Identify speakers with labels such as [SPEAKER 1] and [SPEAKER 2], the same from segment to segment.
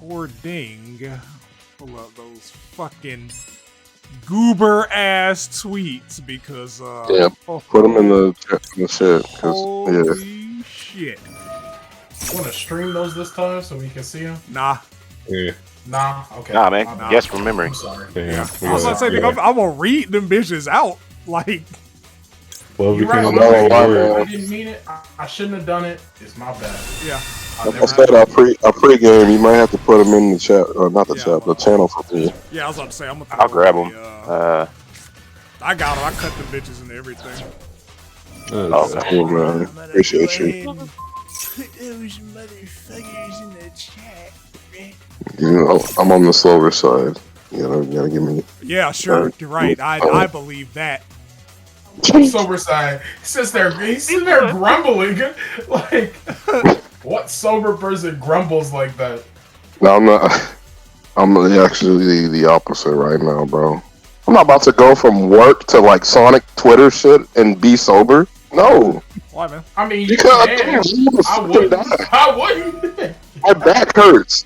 [SPEAKER 1] recording. Pull up those fucking goober ass tweets because
[SPEAKER 2] put them in the shit.
[SPEAKER 1] Holy shit!
[SPEAKER 3] Want to stream those this time so we can see them?
[SPEAKER 1] Nah.
[SPEAKER 4] Yeah.
[SPEAKER 3] Nah. Okay.
[SPEAKER 5] Nah, man. Guess from memory.
[SPEAKER 3] I'm sorry.
[SPEAKER 4] Yeah.
[SPEAKER 1] I was about to say, I'm gonna read them bitches out. Like,
[SPEAKER 4] well, we
[SPEAKER 3] You're
[SPEAKER 4] can
[SPEAKER 3] right.
[SPEAKER 4] know
[SPEAKER 3] I didn't mean it. I shouldn't have done it. It's my bad.
[SPEAKER 1] yeah.
[SPEAKER 2] Like I said, our pre-game, you might have to put them in the chat, or not the chat, the channel for me.
[SPEAKER 1] Yeah, I was about to say,
[SPEAKER 5] I'll grab them.
[SPEAKER 1] I got them. I cut them bitches and everything.
[SPEAKER 5] Okay.
[SPEAKER 2] Cool, man. Appreciate you.
[SPEAKER 1] Put those motherfuckers in the chat.
[SPEAKER 2] You know, I'm on the slower side. You gotta give me.
[SPEAKER 1] Yeah, sure. You're right. I believe that.
[SPEAKER 3] Sober side. He's sitting there grumbling. Like, what sober person grumbles like that?
[SPEAKER 2] No, I'm not. I'm actually the opposite right now, bro. I'm not about to go from work to like Sonic Twitter shit and be sober. No.
[SPEAKER 1] Why, man?
[SPEAKER 3] I mean,
[SPEAKER 2] Because
[SPEAKER 3] I wouldn't.
[SPEAKER 2] My back hurts.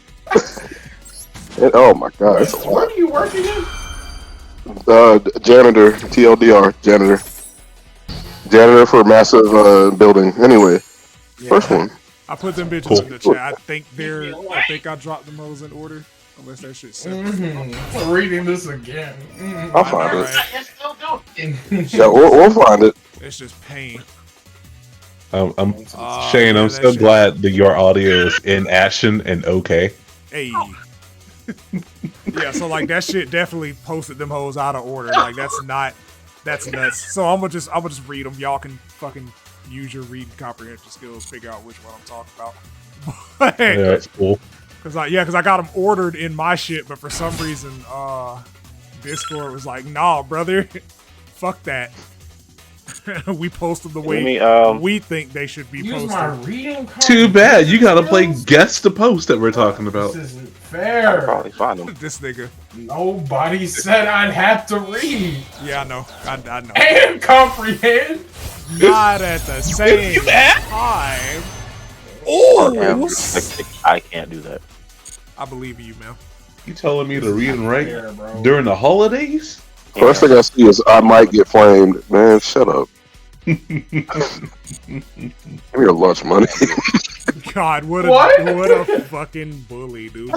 [SPEAKER 2] Oh my god.
[SPEAKER 3] What are you working in?
[SPEAKER 2] Janitor, TLDR, janitor. Janitor for a massive building. Anyway, first one.
[SPEAKER 1] I put them bitches in the chat. I think I dropped them hoes in order. Unless that shit's separate.
[SPEAKER 3] I'm reading this again.
[SPEAKER 2] I'll find it.
[SPEAKER 3] Right.
[SPEAKER 2] Yeah, we'll find it.
[SPEAKER 1] It's just pain.
[SPEAKER 4] Shane, I'm so glad that your audio is in action and okay.
[SPEAKER 1] Hey. Yeah, so like that shit definitely posted them hoes out of order. Like that's nuts. So I'm gonna just read them. Y'all can fucking use your reading comprehension skills, figure out which one I'm talking about.
[SPEAKER 4] Yeah, that's cool.
[SPEAKER 1] Cause I got them ordered in my shit, but for some reason, Discord was like, "Nah, brother, fuck that." We post them the way we think they should be
[SPEAKER 3] Use
[SPEAKER 1] posted.
[SPEAKER 3] my reading
[SPEAKER 4] Too bad you gotta play guess the post that we're talking about.
[SPEAKER 3] This isn't
[SPEAKER 5] I'll
[SPEAKER 3] fair.
[SPEAKER 5] probably find them.
[SPEAKER 1] This nigga.
[SPEAKER 3] Nobody said I'd have to read
[SPEAKER 1] Yeah, I know. I know.
[SPEAKER 3] and comprehend.
[SPEAKER 1] Not at the same time.
[SPEAKER 5] Oh, I can't do that.
[SPEAKER 1] I believe in you, man.
[SPEAKER 4] You telling me to read and write
[SPEAKER 3] Fair, bro.
[SPEAKER 4] during the holidays?
[SPEAKER 2] First thing I see is I might get flamed. Man, shut up. Give me your lunch money.
[SPEAKER 1] God, what a fucking bully, dude.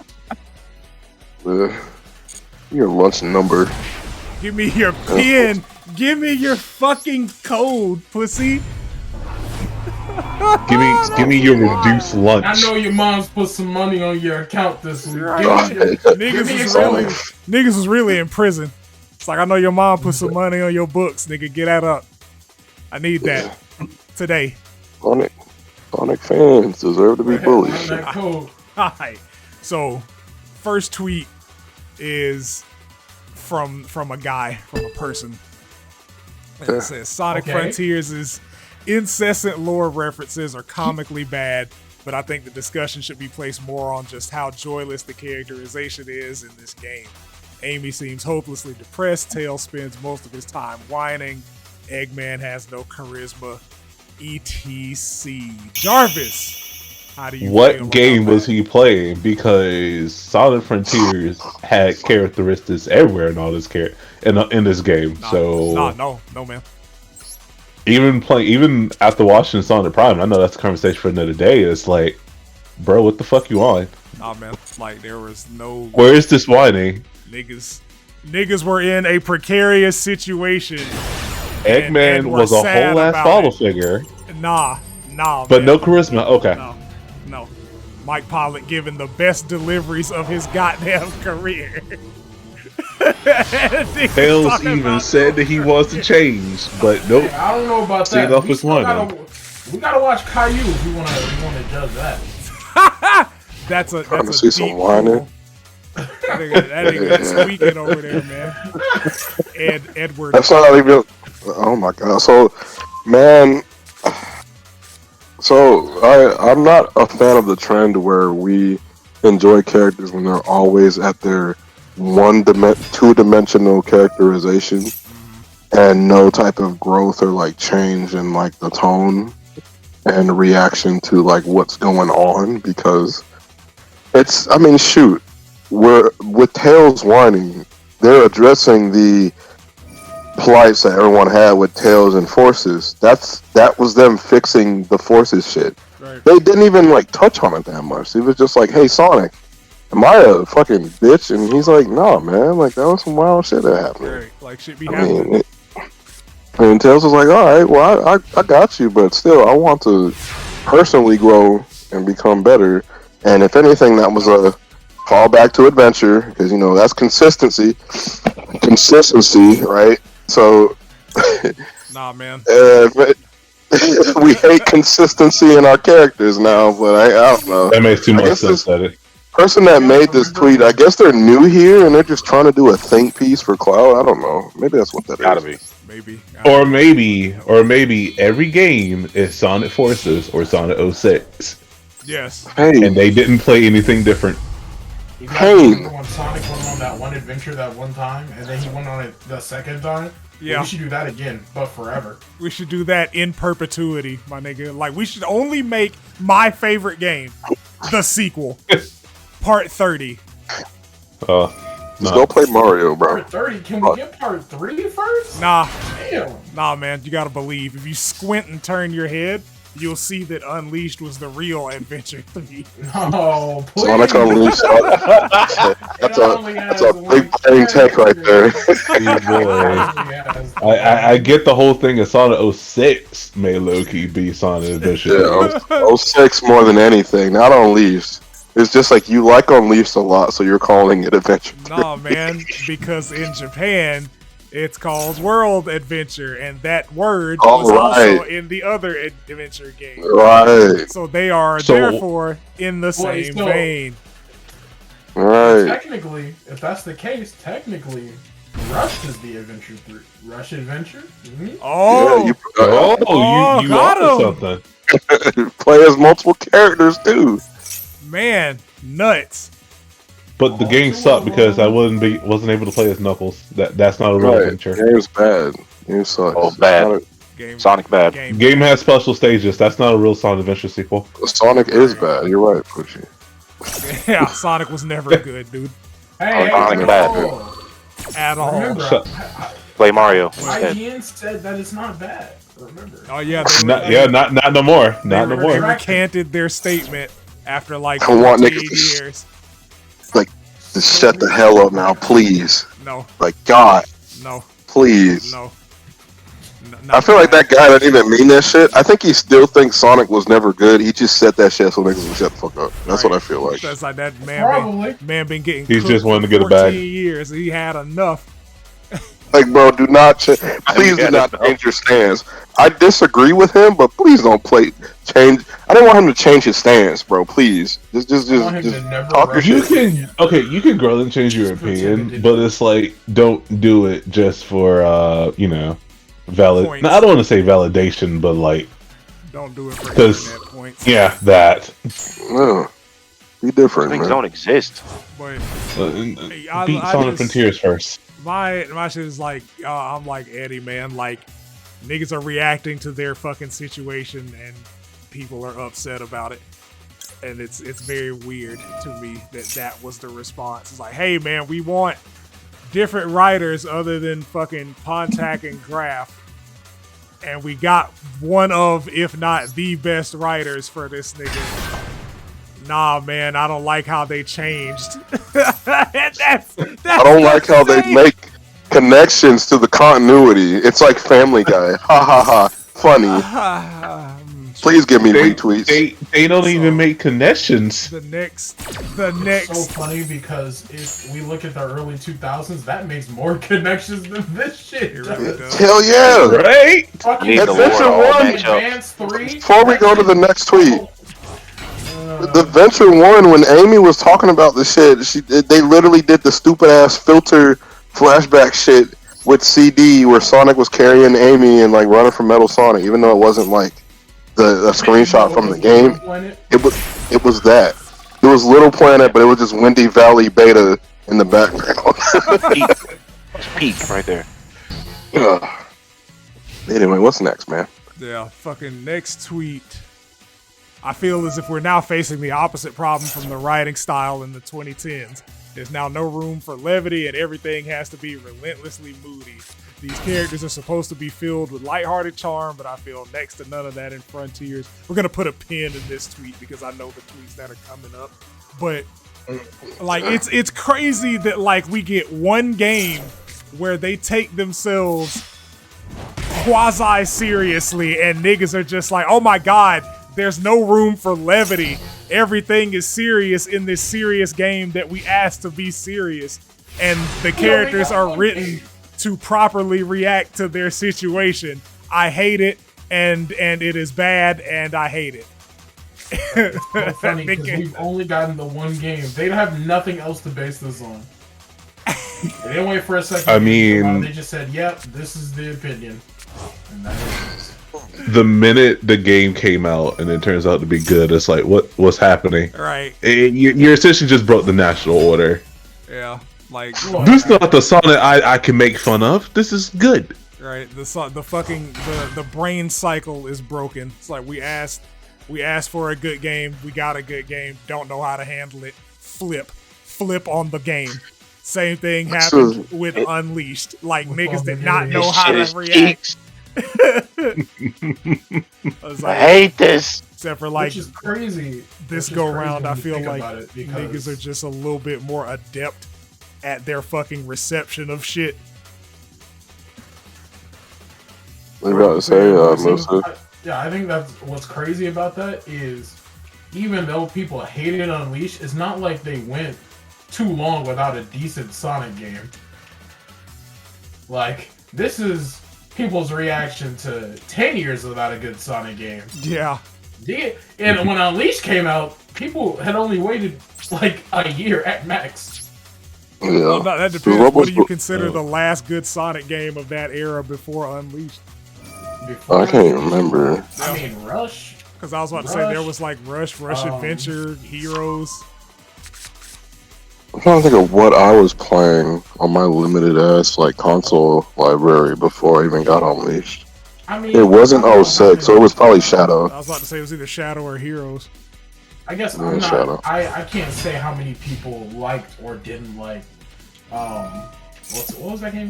[SPEAKER 2] Your lunch number.
[SPEAKER 1] Give me your pen. Give me your fucking code, pussy.
[SPEAKER 4] Give me your reduced lunch.
[SPEAKER 3] I know your mom's put some money on your account this week.
[SPEAKER 1] Niggas was really in prison. It's like, I know your mom put some money on your books, nigga. Get that up. I need that today.
[SPEAKER 2] Sonic fans deserve to be bullied.
[SPEAKER 1] Alright. So, first tweet is from a guy, from a person. And it says, Sonic Frontiers' incessant lore references are comically bad, but I think the discussion should be placed more on just how joyless the characterization is in this game. Amy seems hopelessly depressed, Tails spends most of his time whining, Eggman has no charisma, etc. Jarvis, how do you feel
[SPEAKER 4] What game
[SPEAKER 1] about
[SPEAKER 4] was
[SPEAKER 1] that?
[SPEAKER 4] he playing? Because Sonic Frontiers had characteristics everywhere in all this in this game.
[SPEAKER 1] No, man.
[SPEAKER 4] Even after watching Sonic Prime, I know that's a conversation for another day. It's like, bro, what the fuck you on?
[SPEAKER 1] Nah, man. Like, there was no...
[SPEAKER 4] Where is this whining?
[SPEAKER 1] Niggas were in a precarious situation.
[SPEAKER 4] Eggman
[SPEAKER 1] and
[SPEAKER 4] was a whole ass follow figure.
[SPEAKER 1] Nah,
[SPEAKER 4] but
[SPEAKER 1] man.
[SPEAKER 4] no charisma. Okay.
[SPEAKER 1] No. Mike Pollock giving the best deliveries of his goddamn career.
[SPEAKER 4] Tails even said that he wants to change, but nope.
[SPEAKER 3] Hey, I don't know about that. We gotta watch Caillou if you wanna judge that.
[SPEAKER 1] That's a
[SPEAKER 2] see some whining.
[SPEAKER 1] That nigga squeaking over there, man. Edward.
[SPEAKER 2] That's not even. Oh my god. So, man. So I'm not a fan of the trend where we enjoy characters when they're always at their two-dimensional characterization and no type of growth or like change in like the tone and reaction to like what's going on, because It's, I mean, shoot, we're with Tails whining, they're addressing the plights that everyone had with Tails and Forces. That was them fixing the Forces shit.
[SPEAKER 1] Right.
[SPEAKER 2] They didn't even like touch on it that much. It was just like, hey, Sonic, am I a fucking bitch? And he's like, no, man, like that was some wild shit that happened.
[SPEAKER 1] Right. Like shit be
[SPEAKER 2] I
[SPEAKER 1] happening.
[SPEAKER 2] mean, Tails was like, all right, well, I got you, but still, I want to personally grow and become better. And if anything, that was a fallback to adventure, because, you know, that's consistency, right? So,
[SPEAKER 1] Nah, man.
[SPEAKER 2] we hate consistency in our characters now, but I don't know.
[SPEAKER 4] That makes too
[SPEAKER 2] I
[SPEAKER 4] much
[SPEAKER 2] guess
[SPEAKER 4] sense. That it.
[SPEAKER 2] Person that made this tweet, I guess they're new here and they're just trying to do a think piece for clout. I don't know. Maybe that's what that
[SPEAKER 5] Gotta
[SPEAKER 2] is.
[SPEAKER 5] be.
[SPEAKER 1] Maybe.
[SPEAKER 4] Or maybe every game is Sonic Forces or Sonic 06,
[SPEAKER 1] Yes.
[SPEAKER 2] Hey,
[SPEAKER 4] and they didn't play anything different.
[SPEAKER 3] You guys
[SPEAKER 2] Hey.
[SPEAKER 3] remember when Sonic went on that one adventure that one time, and then he went on it the second time?
[SPEAKER 1] Yeah.
[SPEAKER 3] We should do that again, but forever.
[SPEAKER 1] We should do that in perpetuity, my nigga. Like, we should only make my favorite game, the sequel, part 30.
[SPEAKER 2] just go play Mario, bro.
[SPEAKER 3] Part 30? Can we get part 3 first?
[SPEAKER 1] Nah,
[SPEAKER 3] Damn.
[SPEAKER 1] man, you gotta believe. If you squint and turn your head, you'll see that Unleashed was the real Adventure 3.
[SPEAKER 3] No, please.
[SPEAKER 2] Sonic Unleashed. That's a big brain tech right there.
[SPEAKER 4] I get the whole thing of Sonic 06 may low-key be Sonic Adventure.
[SPEAKER 2] Yeah, 06 more than anything, not Unleashed. It's just like you like Unleashed a lot, so you're calling it Adventure.
[SPEAKER 1] Nah, man, because in Japan, it's called World Adventure, and that word was also in the other adventure game.
[SPEAKER 2] Right.
[SPEAKER 1] So they are
[SPEAKER 4] So-
[SPEAKER 1] therefore in the same
[SPEAKER 3] so-
[SPEAKER 1] vein.
[SPEAKER 2] Right.
[SPEAKER 3] Technically, if that's the case, Rush is the Adventure 3. Rush Adventure? Mm-hmm.
[SPEAKER 1] Oh,
[SPEAKER 4] You
[SPEAKER 1] got
[SPEAKER 4] offer
[SPEAKER 1] him.
[SPEAKER 4] something.
[SPEAKER 2] play as multiple characters too.
[SPEAKER 1] man, nuts.
[SPEAKER 4] But the game sucked because I wasn't able to play as Knuckles. That's not a real
[SPEAKER 2] Right.
[SPEAKER 4] adventure.
[SPEAKER 2] Game's bad. Game sucks.
[SPEAKER 5] Oh, bad.
[SPEAKER 1] Game,
[SPEAKER 5] Sonic bad.
[SPEAKER 4] Game has special stages. That's not a real Sonic Adventure sequel.
[SPEAKER 2] Sonic is bad. You're right, Pucci.
[SPEAKER 1] Yeah, Sonic was never good, dude.
[SPEAKER 3] Hey,
[SPEAKER 5] Sonic
[SPEAKER 3] hey,
[SPEAKER 5] bad.
[SPEAKER 3] no.
[SPEAKER 1] At all.
[SPEAKER 3] Remember,
[SPEAKER 4] Shut-
[SPEAKER 5] Play Mario instead.
[SPEAKER 3] IGN said that it's not bad. Remember.
[SPEAKER 1] Oh yeah,
[SPEAKER 4] Not no more. Not no
[SPEAKER 1] they
[SPEAKER 4] more.
[SPEAKER 1] recanted their statement after like
[SPEAKER 2] I want
[SPEAKER 1] 14
[SPEAKER 2] niggas to
[SPEAKER 1] years.
[SPEAKER 2] Just shut the hell up now, please.
[SPEAKER 1] No,
[SPEAKER 2] Like, God,
[SPEAKER 1] no,
[SPEAKER 2] please.
[SPEAKER 1] no.
[SPEAKER 2] I feel like that guy didn't even mean that shit. I think he still thinks Sonic was never good. He just said that shit so niggas would shut the fuck up. That's what I feel like.
[SPEAKER 1] That's like that
[SPEAKER 3] Probably.
[SPEAKER 1] man been getting.
[SPEAKER 4] He's
[SPEAKER 1] cooked
[SPEAKER 4] just wanting to
[SPEAKER 1] for
[SPEAKER 4] get a bag.
[SPEAKER 1] 14 years. He had enough.
[SPEAKER 2] Like, bro, do not please do not change your stance. I disagree with him, but please don't change. I didn't want him to change his stance, bro. Please, just
[SPEAKER 3] I want him to never
[SPEAKER 2] talk your
[SPEAKER 3] rush
[SPEAKER 4] You
[SPEAKER 2] shit.
[SPEAKER 4] can can grow and change your opinion, but it's like don't do it just for valid.
[SPEAKER 1] Points.
[SPEAKER 4] No, I don't want to say validation, but like
[SPEAKER 1] Don't do it for
[SPEAKER 4] 'Cause-
[SPEAKER 1] internet points.
[SPEAKER 4] yeah, that.
[SPEAKER 2] No, be different,
[SPEAKER 5] Things
[SPEAKER 2] man.
[SPEAKER 5] don't exist.
[SPEAKER 1] But
[SPEAKER 4] Beat
[SPEAKER 1] I
[SPEAKER 4] Sonic
[SPEAKER 1] just-
[SPEAKER 4] Frontiers first.
[SPEAKER 1] my shit is like, I'm like Eddie, man. Like, niggas are reacting to their fucking situation, and people are upset about it. And it's very weird to me that was the response. It's like, hey, man, we want different writers other than fucking Pontac and Graf. And we got one of, if not the best writers for this nigga. Nah, man, I don't like how they changed. that's
[SPEAKER 2] I don't like how they
[SPEAKER 1] insane.
[SPEAKER 2] make connections to the continuity. It's like Family Guy. Ha ha ha. Funny. Please give me retweets.
[SPEAKER 4] They don't
[SPEAKER 1] So-
[SPEAKER 4] even make connections.
[SPEAKER 1] the next.
[SPEAKER 3] It's so funny because if we look at the early 2000s, that makes more connections than this shit.
[SPEAKER 1] It really does.
[SPEAKER 2] Hell yeah.
[SPEAKER 4] Right?
[SPEAKER 3] Fucking
[SPEAKER 5] Need the
[SPEAKER 2] Adventure
[SPEAKER 5] lore to all
[SPEAKER 2] one.
[SPEAKER 5] match up.
[SPEAKER 3] Advance 3.
[SPEAKER 2] Before we go to the next tweet, the Venture One, when Amy was talking about the shit, they literally did the stupid ass filter flashback shit with CD where Sonic was carrying Amy and like running from Metal Sonic, even though it wasn't like a screenshot from the game. It was that. It was Little Planet, but it was just Windy Valley Beta in the background.
[SPEAKER 5] Peak. It's peak right there.
[SPEAKER 2] Anyway, what's next, man?
[SPEAKER 1] Yeah, fucking next tweet I feel as if we're now facing the opposite problem from the writing style in the 2010s. There's now no room for levity and everything has to be relentlessly moody. These characters are supposed to be filled with lighthearted charm, but I feel next to none of that in Frontiers. We're going to put a pin in this tweet because I know the tweets that are coming up. But like it's crazy that like we get one game where they take themselves quasi seriously and niggas are just like, oh my god, there's no room for levity. Everything is serious in this serious game that we asked to be serious, and the characters are written to properly react to their situation. I hate it, and it is bad, and I hate it.
[SPEAKER 3] It's so funny because we've only gotten the one game. They have nothing else to base this on. They didn't wait for a second.
[SPEAKER 4] I mean,
[SPEAKER 3] they just said, "Yep, this is the opinion." And that is
[SPEAKER 4] the minute the game came out and it turns out to be good, it's like, what's happening?
[SPEAKER 1] Right.
[SPEAKER 4] You essentially just broke the national order.
[SPEAKER 1] Yeah. Like
[SPEAKER 4] this is not the Sonic I can make fun of. This is good.
[SPEAKER 1] Right. The brain cycle is broken. It's like we asked for a good game. We got a good game. Don't know how to handle it. Flip on the game. Same thing happened with Unleashed. Like niggas did not know how to react.
[SPEAKER 5] I hate this.
[SPEAKER 1] Except for like,
[SPEAKER 3] which is crazy.
[SPEAKER 1] This go round, I feel like niggas are just a little bit more adept at their fucking reception of shit.
[SPEAKER 2] What are you about to say, Melissa?
[SPEAKER 3] Yeah, I think that's what's crazy about that is even though people hated Unleashed, it's not like they went too long without a decent Sonic game. Like, this is people's reaction to 10 years without a good Sonic game.
[SPEAKER 1] Yeah.
[SPEAKER 3] And when Unleashed came out, people had only waited like a year at max.
[SPEAKER 2] Yeah.
[SPEAKER 1] Well, no, that depends. What do you consider the last good Sonic game of that era before Unleashed?
[SPEAKER 2] I can't remember.
[SPEAKER 3] I mean, Rush.
[SPEAKER 1] Because I was about to say there was like Rush Adventure, Heroes.
[SPEAKER 2] I'm trying to think of what I was playing on my limited ass like console library before I even got Unleashed.
[SPEAKER 3] I mean,
[SPEAKER 2] it wasn't 06, so it was probably Shadow.
[SPEAKER 1] I was about to say it was either Shadow or Heroes.
[SPEAKER 3] I guess
[SPEAKER 2] I'm not.
[SPEAKER 3] I can't say how many people liked or didn't like. What was that game?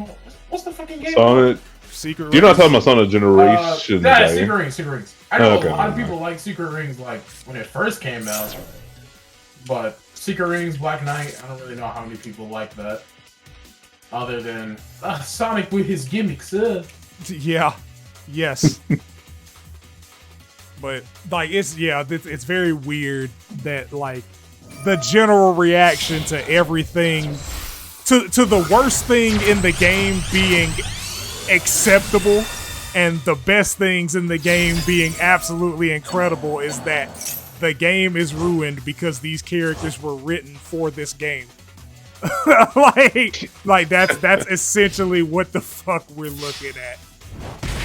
[SPEAKER 3] What's the fucking game?
[SPEAKER 4] Sonic.
[SPEAKER 1] Secret Rings.
[SPEAKER 4] You're not talking about Sonic Generations.
[SPEAKER 3] Yeah, Secret Rings. I know
[SPEAKER 4] okay,
[SPEAKER 3] a lot of people like Secret Rings like when it first came out, but Secret Rings, Black Knight, I don't really know how many people like that. Other than Sonic with his gimmicks.
[SPEAKER 1] Yeah. Yes. But like it's very weird that like the general reaction to everything to the worst thing in the game being acceptable and the best things in the game being absolutely incredible is that the game is ruined because these characters were written for this game. like that's essentially what the fuck we're looking at.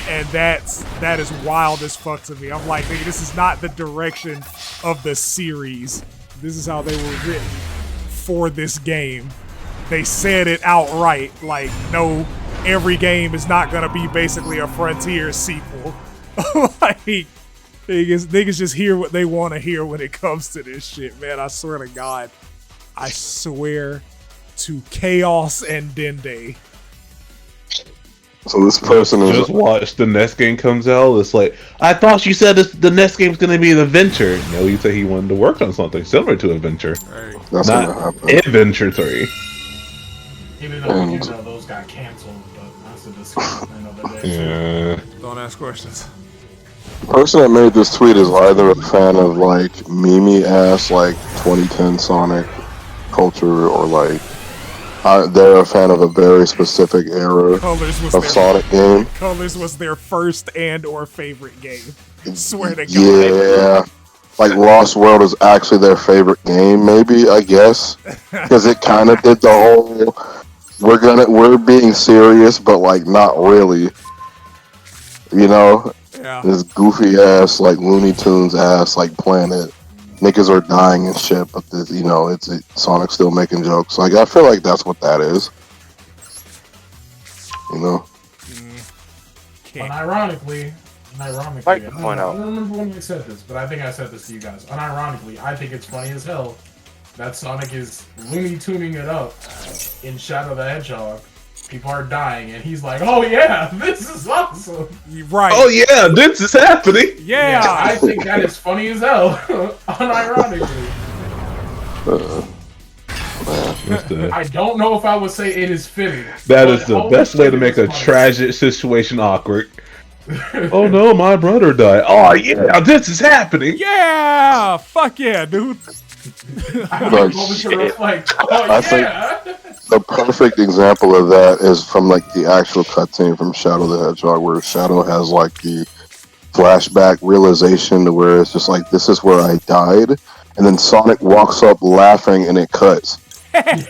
[SPEAKER 1] And that is wild as fuck to me. I'm like, nigga, this is not the direction of the series. This is how they were written for this game. They said it outright. Like, no, every game is not gonna be basically a Frontier sequel. Like, niggas just hear what they want to hear when it comes to this shit, man. I swear to God. I swear to Chaos and Dende.
[SPEAKER 2] So this person is
[SPEAKER 4] just watch the next game comes out. It's like, I thought you said the next game's gonna be an adventure. No, you said he wanted to work on something similar to Adventure.
[SPEAKER 1] Right.
[SPEAKER 2] That's
[SPEAKER 4] not Adventure 3.
[SPEAKER 3] Even though you know those got canceled, but that's a discussion another day.
[SPEAKER 4] Yeah.
[SPEAKER 1] Don't ask questions.
[SPEAKER 2] the person that made this tweet is either a fan of like meme ass like 2010 Sonic culture or like they're a fan of a very specific era of Sonic game.
[SPEAKER 1] Colors was their first and or favorite game. Swear to God.
[SPEAKER 2] Yeah. Like Lost World is actually their favorite game, maybe, I guess. Because it kind of did the whole we're being serious, but like not really. You know?
[SPEAKER 1] Yeah.
[SPEAKER 2] This goofy ass, like Looney Tunes ass, like planet. Niggas are dying and shit, but this, you know, Sonic's still making jokes. Like I feel like that's what that is. You know?
[SPEAKER 3] But ironically, Unironically,
[SPEAKER 5] like to point
[SPEAKER 3] I
[SPEAKER 5] out.
[SPEAKER 3] don't remember when I said this, but I think I said this to you guys. Unironically, I think it's funny as hell that Sonic is Looney Tuning it up in Shadow the Hedgehog. People are dying, and he's like, "Oh yeah, this is awesome."
[SPEAKER 1] Right.
[SPEAKER 4] Oh yeah, this is happening.
[SPEAKER 1] Yeah.
[SPEAKER 3] I think that is funny as hell, unironically. I don't know if I would say it is fitting.
[SPEAKER 4] That
[SPEAKER 3] but
[SPEAKER 4] is the
[SPEAKER 3] holy
[SPEAKER 4] best way
[SPEAKER 3] shit,
[SPEAKER 4] to
[SPEAKER 3] it
[SPEAKER 4] make
[SPEAKER 3] was
[SPEAKER 4] a
[SPEAKER 3] funny.
[SPEAKER 4] tragic situation awkward. Oh no, my brother died. Oh yeah, this is happening.
[SPEAKER 1] Yeah. Fuck yeah, dude.
[SPEAKER 3] I
[SPEAKER 2] Like,
[SPEAKER 3] mean, what was your
[SPEAKER 5] shit.
[SPEAKER 3] like? Oh
[SPEAKER 2] I think-
[SPEAKER 3] yeah.
[SPEAKER 2] The perfect example of that is from like the actual cutscene from Shadow the Hedgehog, where Shadow has like the flashback realization to where it's just like, this is where I died, and then Sonic walks up laughing and it cuts.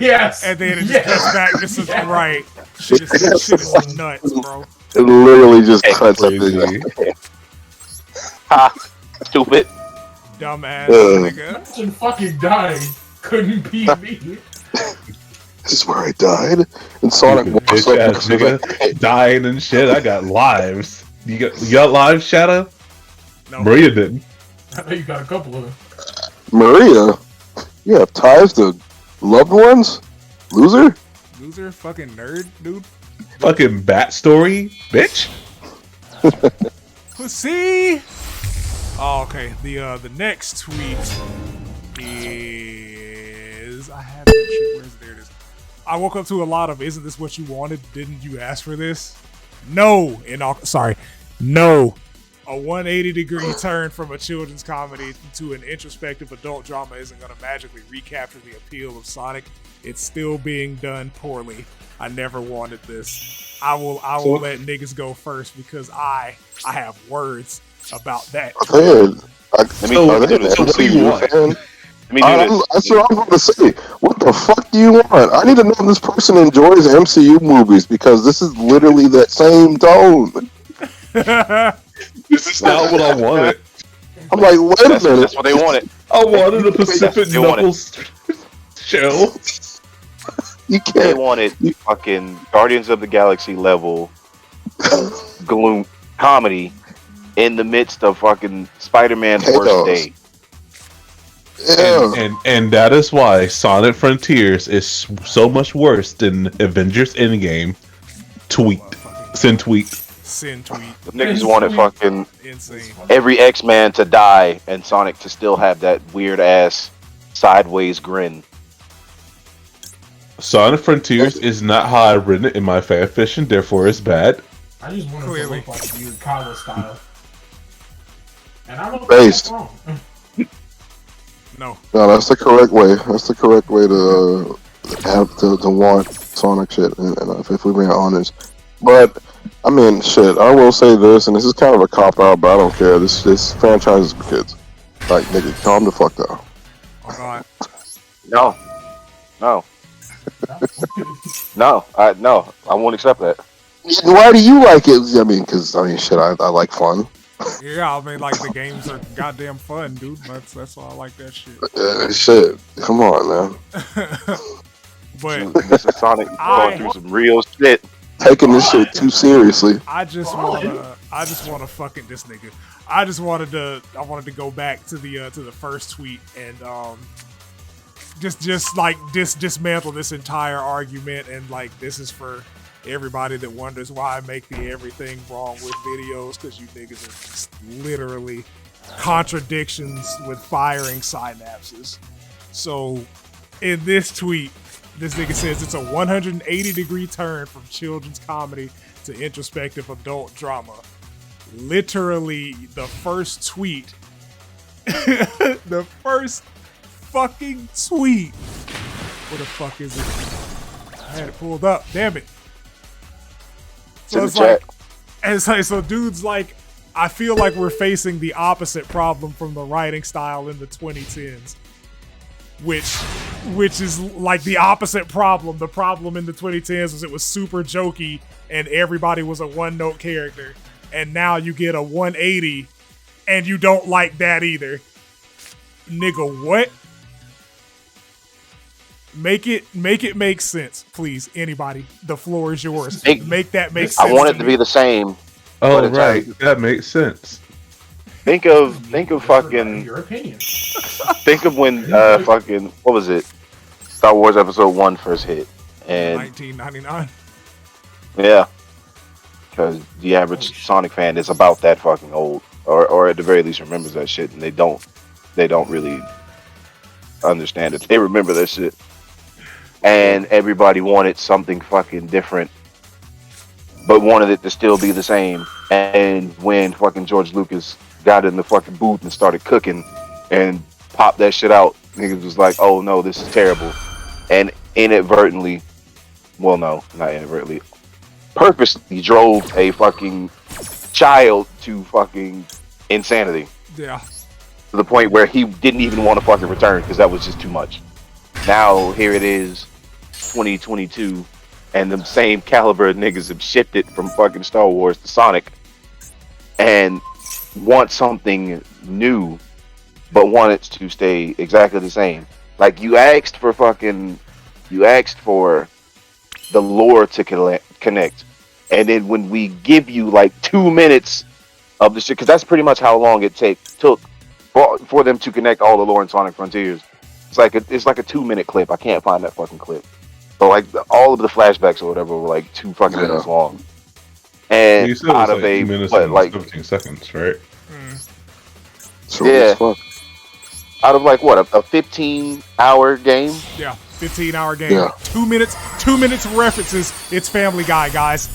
[SPEAKER 3] Yes.
[SPEAKER 1] And then it just
[SPEAKER 3] yes.
[SPEAKER 1] cuts back. This is
[SPEAKER 3] Yes.
[SPEAKER 1] right. Shit is nuts, bro.
[SPEAKER 2] It literally just
[SPEAKER 5] Hey,
[SPEAKER 2] cuts up
[SPEAKER 4] Crazy.
[SPEAKER 2] the
[SPEAKER 5] Ha! Stupid.
[SPEAKER 1] Dumbass
[SPEAKER 2] Ugh.
[SPEAKER 1] nigga.
[SPEAKER 3] Imagine fucking dying. Couldn't be me.
[SPEAKER 2] This is where I died, and Sonic walks
[SPEAKER 4] Bitch
[SPEAKER 2] up
[SPEAKER 4] ass
[SPEAKER 2] and he's like, "Hey,
[SPEAKER 4] nigga dying and shit. I got lives. You got lives, Shadow?
[SPEAKER 1] No.
[SPEAKER 4] Maria didn't.
[SPEAKER 3] I know you got a couple of them.
[SPEAKER 2] Maria, you have ties to loved ones, loser."
[SPEAKER 1] Loser, fucking nerd, dude.
[SPEAKER 4] Fucking bat story, bitch.
[SPEAKER 1] Pussy. Oh, okay. The next tweet is I have that shit. Where's there it is. I woke up to a lot of "Isn't this what you wanted? Didn't you ask for this?" No, no. A 180-degree turn from a children's comedy to an introspective adult drama isn't going to magically recapture the appeal of Sonic. It's still being done poorly. I never wanted this. I will let niggas go first because I have words about that.
[SPEAKER 2] Man,
[SPEAKER 5] Let me do this.
[SPEAKER 4] what do you want?
[SPEAKER 2] fan?
[SPEAKER 5] Let me do this.
[SPEAKER 2] That's what I'm going to say. What the fuck do you want? I need to know if this person enjoys MCU movies because this is literally that same tone.
[SPEAKER 4] This is not what I wanted.
[SPEAKER 2] I'm like, wait a minute.
[SPEAKER 5] That's what they wanted.
[SPEAKER 4] I wanted a Pacific
[SPEAKER 5] They wanted-
[SPEAKER 4] Knuckles show.
[SPEAKER 2] You
[SPEAKER 5] They
[SPEAKER 2] can't.
[SPEAKER 5] wanted fucking Guardians of the Galaxy level gloom comedy in the midst of fucking Spider-Man's
[SPEAKER 2] Chaos.
[SPEAKER 5] worst day.
[SPEAKER 2] Yeah.
[SPEAKER 4] And that is why Sonic Frontiers is so much worse than Avengers Endgame. Send tweet.
[SPEAKER 1] Sin tweet.
[SPEAKER 5] The niggas wanted fucking
[SPEAKER 1] Insane.
[SPEAKER 5] every X-Man to die and Sonic to still have that weird ass sideways grin.
[SPEAKER 4] Sonic Frontiers is not how I've written it in my fanfiction, therefore it's bad.
[SPEAKER 3] I just want
[SPEAKER 1] Clearly.
[SPEAKER 3] to look like you, Kala style. And I don't think
[SPEAKER 2] Based.
[SPEAKER 3] that's wrong.
[SPEAKER 1] No.
[SPEAKER 2] No, that's the correct way. That's the correct way to have to want Sonic shit, and if we're being honest. But I mean, shit. I will say this, and this is kind of a cop out, but I don't care. This franchise is for kids. Like, nigga, calm the fuck down.
[SPEAKER 1] Oh god.
[SPEAKER 5] No. No, I won't accept that.
[SPEAKER 2] Why do you like it? I mean, shit. I like fun.
[SPEAKER 1] Yeah, I mean, like the games are goddamn fun, dude. That's why I like that shit.
[SPEAKER 2] Shit. Come on, man.
[SPEAKER 1] But
[SPEAKER 5] This is Sonic going through some real shit.
[SPEAKER 2] Taking this shit too seriously.
[SPEAKER 1] I just wanna fucking this nigga. I wanted to go back to the first tweet and just like dismantle this entire argument, and like this is for everybody that wonders why I make the everything wrong with videos, because you niggas are just literally contradictions with firing synapses. So in this tweet, this nigga says it's a 180-degree turn from children's comedy to introspective adult drama. Literally, the first tweet, the first fucking tweet. Where the fuck is it? I had it pulled up. Damn it. So it's like, so dude's like, I feel like we're facing the opposite problem from the writing style in the 2010s. Which is like the opposite problem. The problem in the 2010s was it was super jokey and everybody was a one-note character. And now you get a 180 and you don't like that either. Nigga, what? Make it make sense, please. Anybody, the floor is yours. Make that make sense.
[SPEAKER 5] I want it to be the same.
[SPEAKER 4] Oh,
[SPEAKER 5] it's
[SPEAKER 4] right. That makes sense.
[SPEAKER 5] Think of
[SPEAKER 3] Regarding
[SPEAKER 5] fucking
[SPEAKER 3] your opinion.
[SPEAKER 5] think of when fucking what was it? Star Wars Episode 1 first hit, and
[SPEAKER 1] 1999.
[SPEAKER 5] yeah, because the average Sonic fan is about that fucking old, or at the very least remembers that shit, and they don't really understand it. They remember that shit, and everybody wanted something fucking different, but wanted it to still be the same. And when fucking George Lucas got in the fucking booth and started cooking and popped that shit out, niggas was like, "Oh no, this is terrible," and inadvertently, well, no, not inadvertently, purposely drove a fucking child to fucking insanity.
[SPEAKER 1] Yeah.
[SPEAKER 5] To the point where he didn't even want to fucking return because that was just too much. Now here it is, 2022, and the same caliber of niggas have shifted from fucking Star Wars to Sonic, and want something new, but want it to stay exactly the same. Like you asked for the lore to connect, and then when we give you like 2 minutes of the shit, because that's pretty much how long it took for them to connect all the lore in Sonic Frontiers. It's like a 2-minute clip. I can't find that fucking clip. But like all of the flashbacks or whatever were like 2 fucking minutes long. And
[SPEAKER 4] You said
[SPEAKER 5] out
[SPEAKER 4] it
[SPEAKER 5] of
[SPEAKER 4] was like
[SPEAKER 5] a
[SPEAKER 4] 2 minutes
[SPEAKER 5] what,
[SPEAKER 4] and
[SPEAKER 5] like
[SPEAKER 4] 17 seconds, right?
[SPEAKER 2] Short
[SPEAKER 5] Yeah.
[SPEAKER 2] as fuck.
[SPEAKER 5] out of like what a 15-hour game.
[SPEAKER 1] Yeah, 15-hour game.
[SPEAKER 2] Yeah.
[SPEAKER 1] 2 minutes of references. It's Family Guy, guys.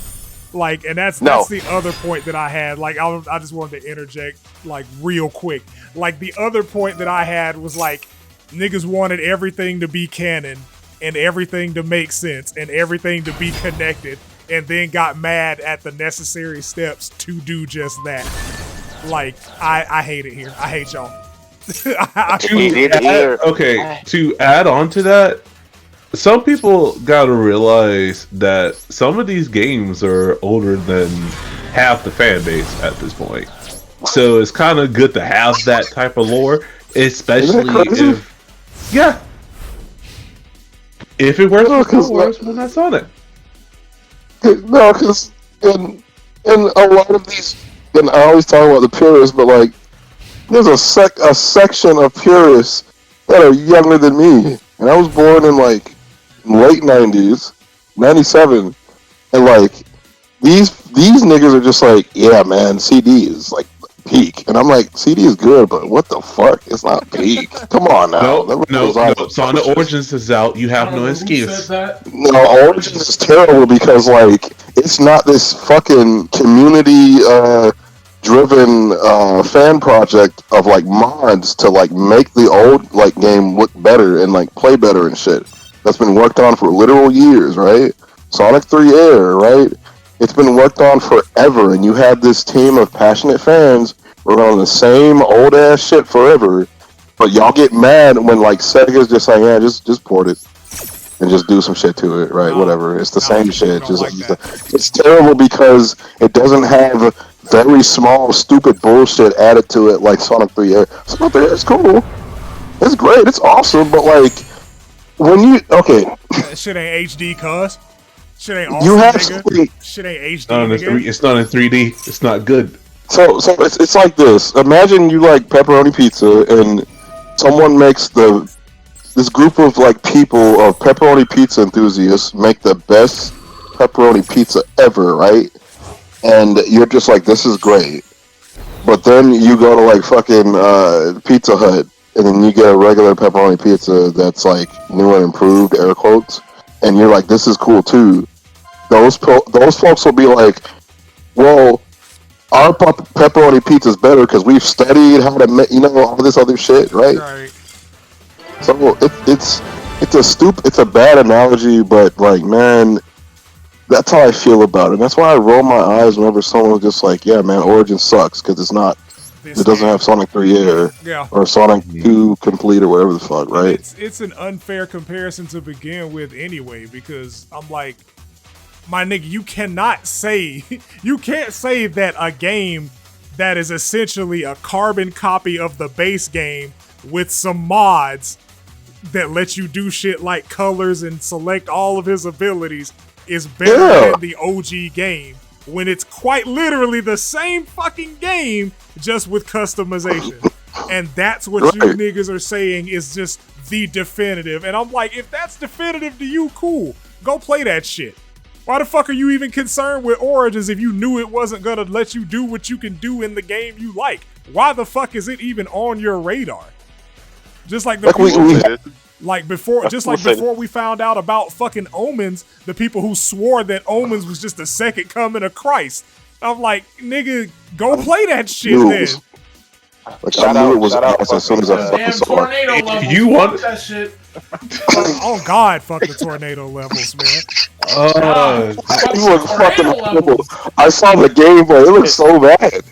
[SPEAKER 1] Like, and that's the other point that I had. Like, I just wanted to interject, like, real quick. Like, the other point that I had was, like, niggas wanted everything to be canon and everything to make sense and everything to be connected, and then got mad at the necessary steps to do just that. Like, I hate it here. I hate y'all.
[SPEAKER 4] To add on to that, some people gotta realize that some of these games are older than half the fan base at this point. So it's kind of good to have that type of lore, especially if it works for Star Wars, well, that's on it.
[SPEAKER 2] No, because in a lot of these, and I always talk about the purists, but like, there's a section of purists that are younger than me, and I was born in like late 90s, 97, and like these niggas are just like, yeah, man, CD is like peak, and I'm like, CD is good, but what the fuck? It's not peak. Come on now.
[SPEAKER 4] No. Sonic Origins is out. You have no excuse.
[SPEAKER 2] No, Origins is terrible because like it's not this fucking community driven fan project of like mods to like make the old like game look better and like play better and shit. That's been worked on for literal years, right? Sonic 3 Air, right? It's been worked on forever, and you have this team of passionate fans working on the same old ass shit forever. But y'all get mad when like Sega's just like, yeah, just port it and just do some shit to it, right?
[SPEAKER 1] No,
[SPEAKER 2] whatever. It's the same shit.
[SPEAKER 1] Like
[SPEAKER 2] It's terrible because it doesn't have very small, stupid bullshit added to it like Sonic 3 Air. Sonic 3 Air is cool. It's great. It's awesome. But like, when you
[SPEAKER 1] that shit ain't HD, cuz. Shit ain't awesome,
[SPEAKER 2] you have
[SPEAKER 1] nigga. Shit ain't HD,
[SPEAKER 4] It's not in 3D. It's not good.
[SPEAKER 2] So it's like this. Imagine you like pepperoni pizza, and someone makes this group of like people of pepperoni pizza enthusiasts make the best pepperoni pizza ever, right? And you're just like, this is great. But then you go to like fucking Pizza Hut, and then you get a regular pepperoni pizza that's like new and improved, air quotes, and you're like, this is cool too. Those folks will be like, well, our pepperoni pizza is better because we've studied how to make, all this other shit, right?
[SPEAKER 1] Right.
[SPEAKER 2] So it's a bad analogy, but like, man, that's how I feel about it. And that's why I roll my eyes whenever someone's just like, yeah, man, Origin sucks because it doesn't have Sonic 3 Air or Sonic 2 Complete or whatever the fuck, right?
[SPEAKER 1] It's an unfair comparison to begin with anyway, because I'm like, my nigga, you can't say that a game that is essentially a carbon copy of the base game with some mods that let you do shit like colors and select all of his abilities is better than the OG game. when it's quite literally the same fucking game, just with customization. And that's what you niggas are saying is just the definitive. And I'm like, if that's definitive to you, cool. Go play that shit. Why the fuck are you even concerned with Origins if you knew it wasn't gonna let you do what you can do in the game you like? Why the fuck is it even on your radar? Just like the before we found out about fucking Omens, the people who swore that Omens was just the second coming of Christ. I'm like, nigga, go play that shit then.
[SPEAKER 2] Like, I knew it was as soon as I fucking saw it.
[SPEAKER 4] You want
[SPEAKER 3] that shit?
[SPEAKER 1] Oh God, fuck the tornado levels, man.
[SPEAKER 2] It was fucking horrible. I saw the gameplay. It looked so bad.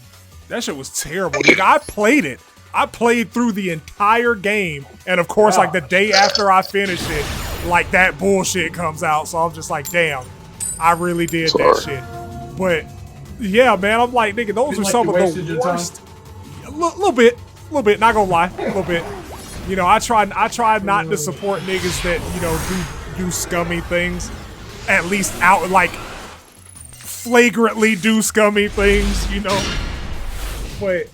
[SPEAKER 1] That shit was terrible, nigga. I played it. I played through the entire game, and of course, like the day after I finished it, like that bullshit comes out. So I'm just like, damn, I really did that shit. But yeah, man, I'm like, nigga, those are some of the worst. A little bit, not gonna lie, a little bit. You know, I tried not to support niggas that, you know, do scummy things. At least out, like, flagrantly do scummy things, you know. But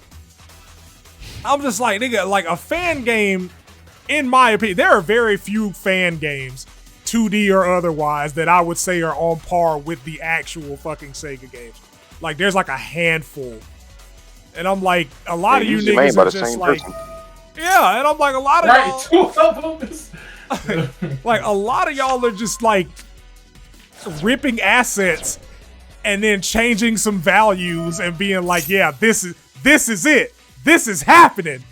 [SPEAKER 1] I'm just like, nigga, like a fan game, in my opinion, there are very few fan games, 2D or otherwise, that I would say are on par with the actual fucking Sega games. Like, there's like a handful. And I'm like, a lot of you niggas are just like, yeah, and I'm like, a lot of y'all, like, a lot of y'all are just like ripping assets and then changing some values and being like, yeah, this is it. This is happening.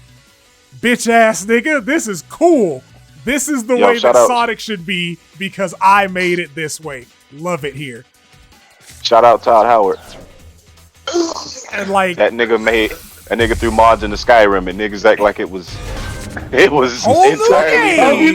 [SPEAKER 1] Bitch ass nigga, this is cool. This is the way that Sonic should be because I made it this way. Love it here.
[SPEAKER 5] Shout out Todd Howard.
[SPEAKER 1] And like
[SPEAKER 5] that nigga threw mods into Skyrim and niggas act like it was
[SPEAKER 1] whole
[SPEAKER 5] entirely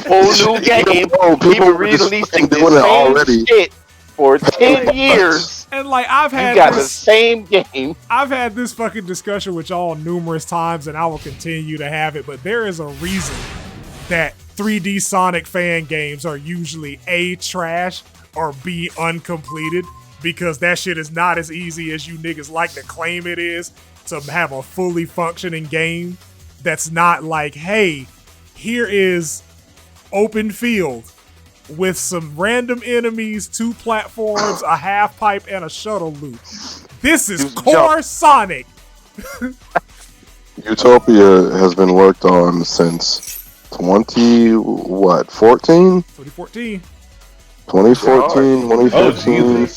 [SPEAKER 5] whole new game. People releasing the same shit for 10 years.
[SPEAKER 1] And like I've had
[SPEAKER 5] the same game.
[SPEAKER 1] I've had this fucking discussion with y'all numerous times and I will continue to have it, but there is a reason that 3D Sonic fan games are usually A, trash, or B, uncompleted. Because that shit is not as easy as you niggas like to claim it is to have a fully functioning game that's not like, hey, here is open field with some random enemies, 2 platforms, a half pipe, and a shuttle loop. This is core Sonic.
[SPEAKER 2] Utopia has been worked on since 2014?
[SPEAKER 1] 2014.
[SPEAKER 2] 2014.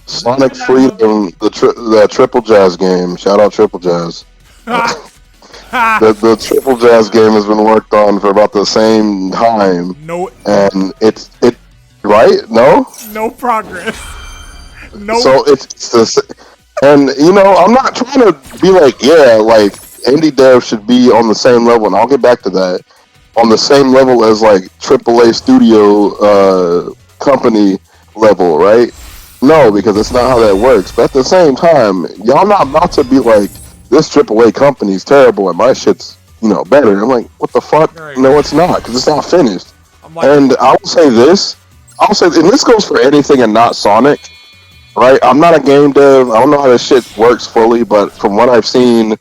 [SPEAKER 2] Sonic Freedom, the Triple Jazz game. Shout out Triple Jazz. the Triple Jazz game has been worked on for about the same time. And it's right? No
[SPEAKER 1] progress. No.
[SPEAKER 2] So it's the, and you know, I'm not trying to be like, yeah, like indie dev should be on the same level, and I'll get back to that, on the same level as like AAA studio company level, right? No, because it's not how that works. But at the same time, y'all not about to be like, this AAA company's terrible and my shit's, you know, better. I'm like, what the fuck? Right. No, it's not, because it's not finished. And I'll say this, and this goes for anything and not Sonic, right? I'm not a game dev. I don't know how this shit works fully, but from what I've seen,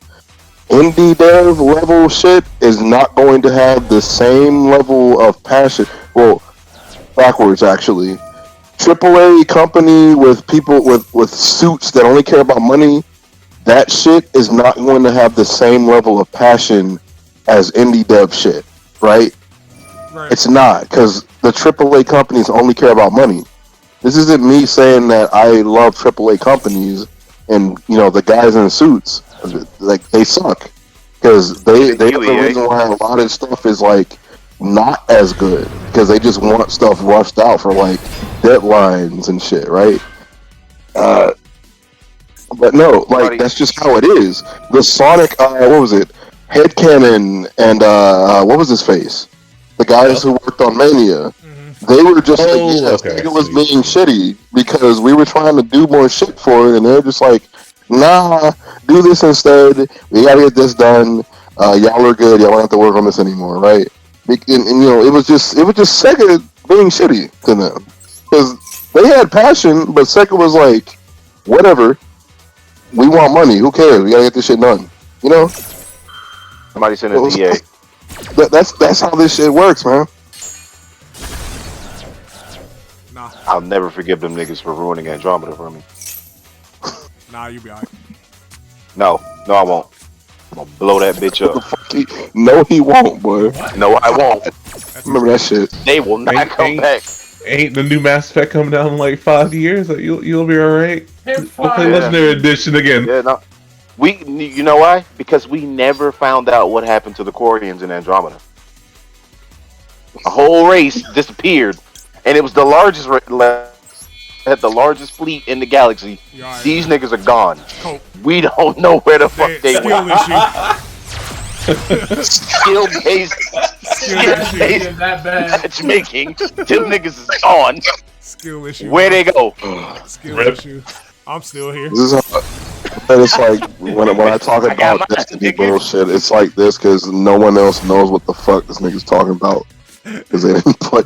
[SPEAKER 2] indie dev level shit is not going to have the same level of passion. Well, backwards, actually. AAA company with people with suits that only care about money, that shit is not going to have the same level of passion as indie dev shit, right? It's not, because the AAA companies only care about money. This isn't me saying that I love AAA companies and, you know, the guys in suits, like, they suck. Because they're the reason why a lot of stuff is, like, not as good, because they just want stuff rushed out for like deadlines and shit, right? But no, like that's just how it is. The Sonic, what was it? Headcanon and what was his face? The guys who worked on Mania. They were just it was being shitty because we were trying to do more shit for it, and they're just like, nah, do this instead. We gotta get this done. Y'all are good. Y'all don't have to work on this anymore, right? And you know, it was just Sega being shitty to them, because they had passion, but Sega was like, whatever. We want money. Who cares? We gotta get this shit done. You know.
[SPEAKER 5] Somebody sent us EA.
[SPEAKER 2] That's how this shit works, man.
[SPEAKER 1] Nah,
[SPEAKER 5] I'll never forgive them niggas for ruining Andromeda for me.
[SPEAKER 1] nah, you be alright.
[SPEAKER 5] No, I won't. I'm gonna blow that bitch up.
[SPEAKER 2] No, he won't, boy.
[SPEAKER 5] No, I won't.
[SPEAKER 2] Remember that shit.
[SPEAKER 5] They will not come back.
[SPEAKER 4] Ain't the new Mass Effect coming out in like 5 years? You'll be alright.
[SPEAKER 3] Hey,
[SPEAKER 4] We'll play
[SPEAKER 3] fine.
[SPEAKER 4] Legendary Edition again.
[SPEAKER 5] Yeah, no. You know why? Because we never found out what happened to the Quarians in Andromeda. A whole race disappeared, and it was the largest had the largest fleet in the galaxy.
[SPEAKER 1] Right.
[SPEAKER 5] These niggas are gone.
[SPEAKER 1] Cope.
[SPEAKER 5] We don't know where the fuck they
[SPEAKER 1] Skill
[SPEAKER 5] went.
[SPEAKER 1] issue.
[SPEAKER 5] Skill-based
[SPEAKER 3] Being that bad.
[SPEAKER 5] matchmaking. Them niggas is gone.
[SPEAKER 1] Skill issue.
[SPEAKER 5] Where they go?
[SPEAKER 1] Skill
[SPEAKER 4] Rip.
[SPEAKER 1] issue. I'm still here.
[SPEAKER 2] This is how, but it's like when I talk
[SPEAKER 5] I got
[SPEAKER 2] about
[SPEAKER 5] my
[SPEAKER 2] Destiny
[SPEAKER 5] ticket.
[SPEAKER 2] bullshit, it's like this because no one else knows what the fuck this nigga's talking about because they didn't play.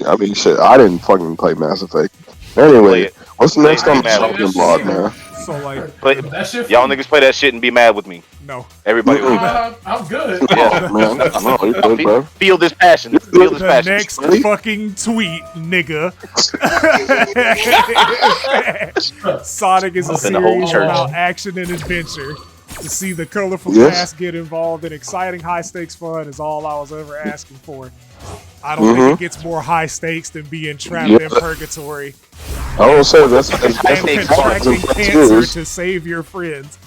[SPEAKER 2] I mean, shit, I didn't fucking play Mass Effect.
[SPEAKER 5] Play
[SPEAKER 2] Anyway,
[SPEAKER 5] it.
[SPEAKER 2] what's the next
[SPEAKER 5] Play
[SPEAKER 2] on
[SPEAKER 5] it,
[SPEAKER 2] the
[SPEAKER 5] man.
[SPEAKER 2] chopping block, man?
[SPEAKER 1] So like,
[SPEAKER 5] But
[SPEAKER 3] That shit.
[SPEAKER 5] y'all niggas play that shit and be mad with me.
[SPEAKER 1] no.
[SPEAKER 5] Everybody will be mad.
[SPEAKER 3] I'm good.
[SPEAKER 5] Yeah.
[SPEAKER 2] Man, no, you good, bro.
[SPEAKER 5] Feel this passion. Feel this
[SPEAKER 1] The
[SPEAKER 5] passion.
[SPEAKER 1] next
[SPEAKER 2] Really?
[SPEAKER 1] fucking tweet, nigga. Sonic is a
[SPEAKER 5] Up in the whole
[SPEAKER 1] series
[SPEAKER 5] church.
[SPEAKER 1] about action and adventure. To see the colorful
[SPEAKER 2] Yes.
[SPEAKER 1] cast get involved in exciting high stakes fun is all I was ever asking for. I don't think it gets more high stakes than being trapped in purgatory
[SPEAKER 2] I will say that's
[SPEAKER 1] and
[SPEAKER 5] stakes
[SPEAKER 1] contracting
[SPEAKER 2] fun.
[SPEAKER 1] cancer to save your friends.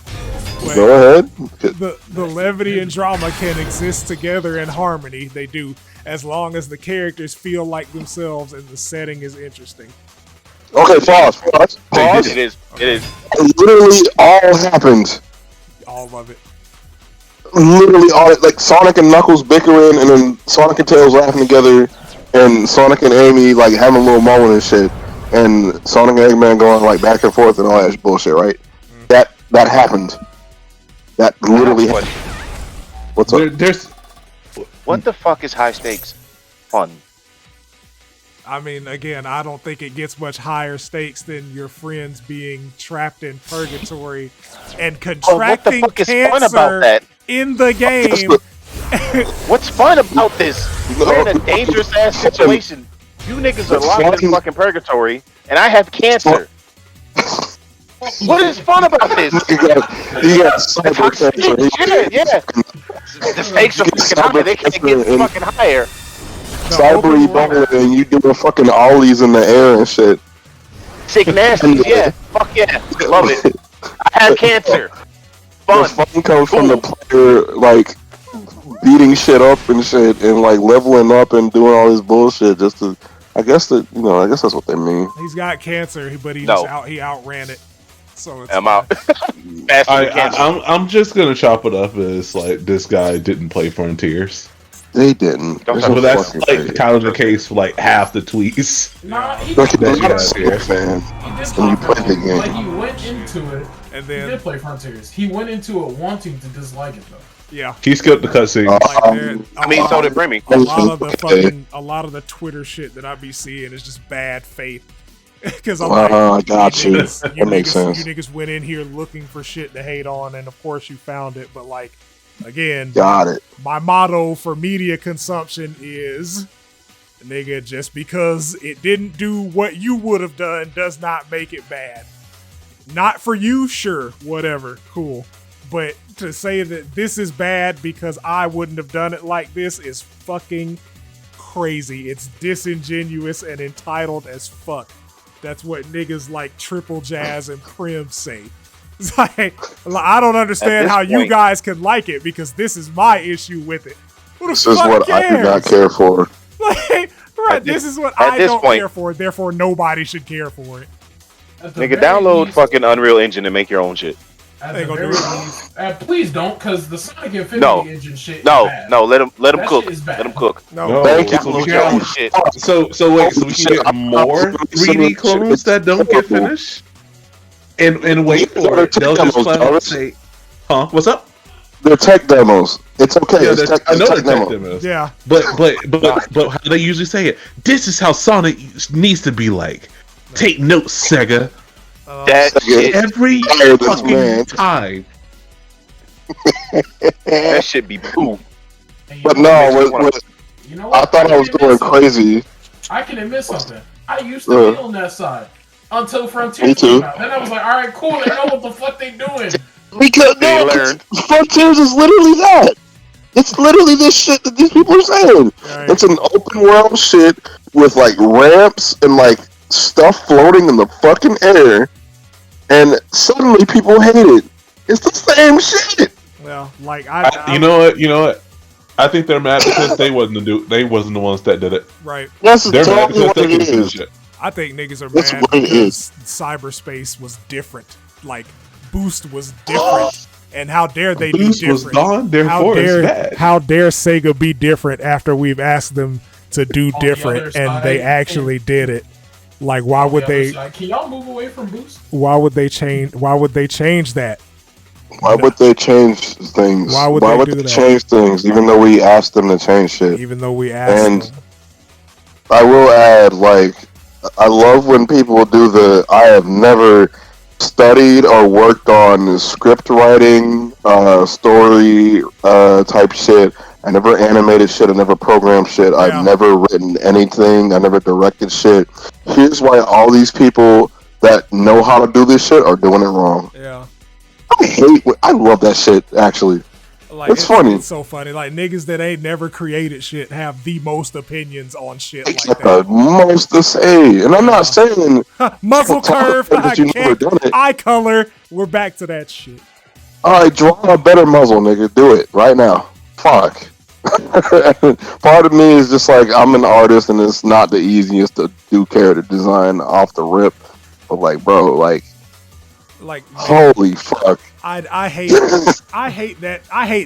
[SPEAKER 1] But
[SPEAKER 2] Go ahead.
[SPEAKER 1] the levity and drama can exist together in harmony. They do, as long as the characters feel like themselves and the setting is interesting.
[SPEAKER 2] Okay, pause.
[SPEAKER 5] It is. It is.
[SPEAKER 2] It literally all happened.
[SPEAKER 1] All of it.
[SPEAKER 2] Literally all like Sonic and Knuckles bickering, and then Sonic and Tails laughing together, and Sonic and Amy like having a little moment and shit, and Sonic and Eggman going like back and forth and all that bullshit, right? That happened. That literally happened. What's up?
[SPEAKER 4] There's
[SPEAKER 5] What the fuck is high stakes fun?
[SPEAKER 1] I mean, again, I don't think it gets much higher stakes than your friends being trapped in purgatory and
[SPEAKER 5] Oh, what the
[SPEAKER 1] contracting
[SPEAKER 5] fuck is fun about
[SPEAKER 1] cancer
[SPEAKER 5] that?
[SPEAKER 1] in the game.
[SPEAKER 5] What's fun about this? We're in a dangerous ass situation. You niggas are locked in fucking purgatory, and I have cancer. What is fun about this?
[SPEAKER 2] You got cyber cancer.
[SPEAKER 5] Yeah. The stakes are fucking high. They can't get fucking higher.
[SPEAKER 2] Cyber Ebola, and you doing fucking ollies in the air and shit.
[SPEAKER 5] Sick nasty. Yeah. Fuck yeah. Love it. I have cancer.
[SPEAKER 2] The
[SPEAKER 5] Fun.
[SPEAKER 2] fun comes from the player like beating shit up and shit, and like leveling up and doing all this bullshit just to. I guess that's what they mean.
[SPEAKER 1] He's got cancer, but he
[SPEAKER 5] No.
[SPEAKER 1] he outran it. So it's
[SPEAKER 5] I'm out. Faster than cancer.
[SPEAKER 4] I'm just gonna chop it up as like this guy didn't play Frontiers.
[SPEAKER 2] They didn't.
[SPEAKER 5] Don't
[SPEAKER 2] There's
[SPEAKER 5] talk
[SPEAKER 2] no
[SPEAKER 4] But that's
[SPEAKER 2] fucking
[SPEAKER 4] like
[SPEAKER 2] way.
[SPEAKER 4] kind of the case for like half the tweets.
[SPEAKER 3] Nah, he
[SPEAKER 2] Like,
[SPEAKER 3] did
[SPEAKER 2] you're
[SPEAKER 4] That
[SPEAKER 2] not a
[SPEAKER 4] you
[SPEAKER 2] single
[SPEAKER 4] have
[SPEAKER 2] fan.
[SPEAKER 3] He did
[SPEAKER 2] And you
[SPEAKER 3] talk
[SPEAKER 2] played the
[SPEAKER 3] about it.
[SPEAKER 2] game.
[SPEAKER 3] Like, he went into it.
[SPEAKER 1] and
[SPEAKER 3] He
[SPEAKER 1] then
[SPEAKER 3] did play Frontiers. He went into it wanting to dislike it, though.
[SPEAKER 1] yeah.
[SPEAKER 4] He skipped the cutscene.
[SPEAKER 1] Like there,
[SPEAKER 5] I mean, so did Remy.
[SPEAKER 1] a lot of the
[SPEAKER 2] Okay.
[SPEAKER 1] a lot of the Twitter shit that I be seeing is just bad faith. Because I'm
[SPEAKER 2] I got you. That makes sense.
[SPEAKER 1] You niggas went in here looking for shit to hate on, and of course you found it. But like, again,
[SPEAKER 2] Got it.
[SPEAKER 1] my motto for media consumption is, nigga, just because it didn't do what you would have done does not make it bad. Not for you, sure, whatever, cool. But to say that this is bad because I wouldn't have done it like this is fucking crazy. It's disingenuous and entitled as fuck. That's what niggas like Triple Jazz and Prim say. It's like, I don't understand
[SPEAKER 5] this
[SPEAKER 1] how you
[SPEAKER 5] point-
[SPEAKER 1] guys can like it because this is my issue with it. Who the
[SPEAKER 2] This is
[SPEAKER 1] fuck
[SPEAKER 2] what I do not
[SPEAKER 1] cares?
[SPEAKER 2] care for.
[SPEAKER 1] Like, right, this is what
[SPEAKER 5] at
[SPEAKER 1] I
[SPEAKER 5] this
[SPEAKER 1] don't
[SPEAKER 5] point-
[SPEAKER 1] care for, therefore nobody should care for it.
[SPEAKER 3] At the
[SPEAKER 5] Nigga,
[SPEAKER 3] very
[SPEAKER 5] download
[SPEAKER 3] least-
[SPEAKER 5] fucking Unreal Engine and make your own shit.
[SPEAKER 3] At
[SPEAKER 1] They
[SPEAKER 3] the
[SPEAKER 1] gonna
[SPEAKER 3] very
[SPEAKER 1] do it.
[SPEAKER 3] least, please don't, because the Sonic Infinity
[SPEAKER 5] No.
[SPEAKER 3] Engine shit.
[SPEAKER 5] No,
[SPEAKER 3] is bad.
[SPEAKER 5] no, let him
[SPEAKER 3] That
[SPEAKER 5] cook.
[SPEAKER 3] shit is bad.
[SPEAKER 5] Let him cook.
[SPEAKER 1] No,
[SPEAKER 2] Thank you.
[SPEAKER 5] Download your own shit.
[SPEAKER 4] So wait, so we can get more 3D clones that don't get finished, and wait for it. They'll just flat out say, "Huh? What's up?"
[SPEAKER 2] They're tech demos. It's okay.
[SPEAKER 4] Yeah,
[SPEAKER 2] It's tech,
[SPEAKER 4] I know
[SPEAKER 2] it's
[SPEAKER 4] the
[SPEAKER 2] tech
[SPEAKER 4] tech
[SPEAKER 2] demo.
[SPEAKER 4] demos.
[SPEAKER 1] yeah.
[SPEAKER 4] But how they usually say it. This is how Sonic needs to be like. Take notes, Sega.
[SPEAKER 5] That shit,
[SPEAKER 4] Every
[SPEAKER 2] Fire this
[SPEAKER 4] fucking
[SPEAKER 2] man.
[SPEAKER 4] time.
[SPEAKER 5] that shit be poo.
[SPEAKER 3] And you
[SPEAKER 2] But
[SPEAKER 3] know
[SPEAKER 2] no,
[SPEAKER 3] what? You know
[SPEAKER 2] I
[SPEAKER 3] what?
[SPEAKER 2] thought I was
[SPEAKER 3] can
[SPEAKER 2] going
[SPEAKER 3] admit something.
[SPEAKER 2] crazy.
[SPEAKER 3] I can admit something. I used to be on that side until
[SPEAKER 2] Me
[SPEAKER 3] Frontiers
[SPEAKER 2] too.
[SPEAKER 3] came out. Then I was like, all right, cool. They know what the fuck they doing.
[SPEAKER 2] Because
[SPEAKER 5] They
[SPEAKER 2] no,
[SPEAKER 5] learned.
[SPEAKER 2] Frontiers is literally that. It's literally this shit that these people are saying.
[SPEAKER 1] Right.
[SPEAKER 2] It's an open world shit with like ramps and like stuff floating in the fucking air, and suddenly people hate it. It's the same shit.
[SPEAKER 1] Well, like
[SPEAKER 4] You know what? You know what? I think they're mad because they wasn't the ones that did it.
[SPEAKER 1] right.
[SPEAKER 2] That's
[SPEAKER 4] They're mad
[SPEAKER 2] exactly
[SPEAKER 4] because
[SPEAKER 2] what
[SPEAKER 4] they
[SPEAKER 2] it
[SPEAKER 4] couldn't finish
[SPEAKER 2] is.
[SPEAKER 4] it.
[SPEAKER 1] I think niggas are
[SPEAKER 2] That's
[SPEAKER 1] mad
[SPEAKER 2] what it
[SPEAKER 1] because cyberspace was different. Like Boost was different, and how dare they
[SPEAKER 4] Boost
[SPEAKER 1] be different?
[SPEAKER 4] was gone, therefore it's bad.
[SPEAKER 1] How dare Sega be different after we've asked them to do
[SPEAKER 3] On the
[SPEAKER 1] different,
[SPEAKER 3] other
[SPEAKER 1] and they
[SPEAKER 3] side,
[SPEAKER 1] actually did it? Like, why would
[SPEAKER 3] On the other
[SPEAKER 1] they?
[SPEAKER 3] side, can y'all move away from Boost?
[SPEAKER 1] Why would they change? Why would they change that?
[SPEAKER 2] Why would they change things?
[SPEAKER 1] Why would they do that?
[SPEAKER 2] change things even though we asked them to change shit?
[SPEAKER 1] Even though we asked
[SPEAKER 2] And
[SPEAKER 1] them.
[SPEAKER 2] I will add, like, I love when people do the I have never studied or worked on script writing, story type shit. I never animated shit. I never programmed shit.
[SPEAKER 1] Yeah.
[SPEAKER 2] I've never written anything. I never directed shit. Here's why all these people that know how to do this shit are doing it wrong.
[SPEAKER 1] Yeah.
[SPEAKER 2] I love that shit, actually.
[SPEAKER 1] Like,
[SPEAKER 2] It's funny.
[SPEAKER 1] It's so funny. Like, niggas that ain't never created shit have the most opinions on shit like
[SPEAKER 2] Like
[SPEAKER 1] that.
[SPEAKER 2] the most to say. And I'm not saying
[SPEAKER 1] Muzzle curve,
[SPEAKER 2] that you never done it.
[SPEAKER 1] eye color. We're back to that shit.
[SPEAKER 2] Alright, draw a better muzzle, nigga. Do it right now. Fuck. Part of me is just like, I'm an artist and it's not the easiest to do character design off the rip. But like, bro, like, holy fuck.
[SPEAKER 1] I hate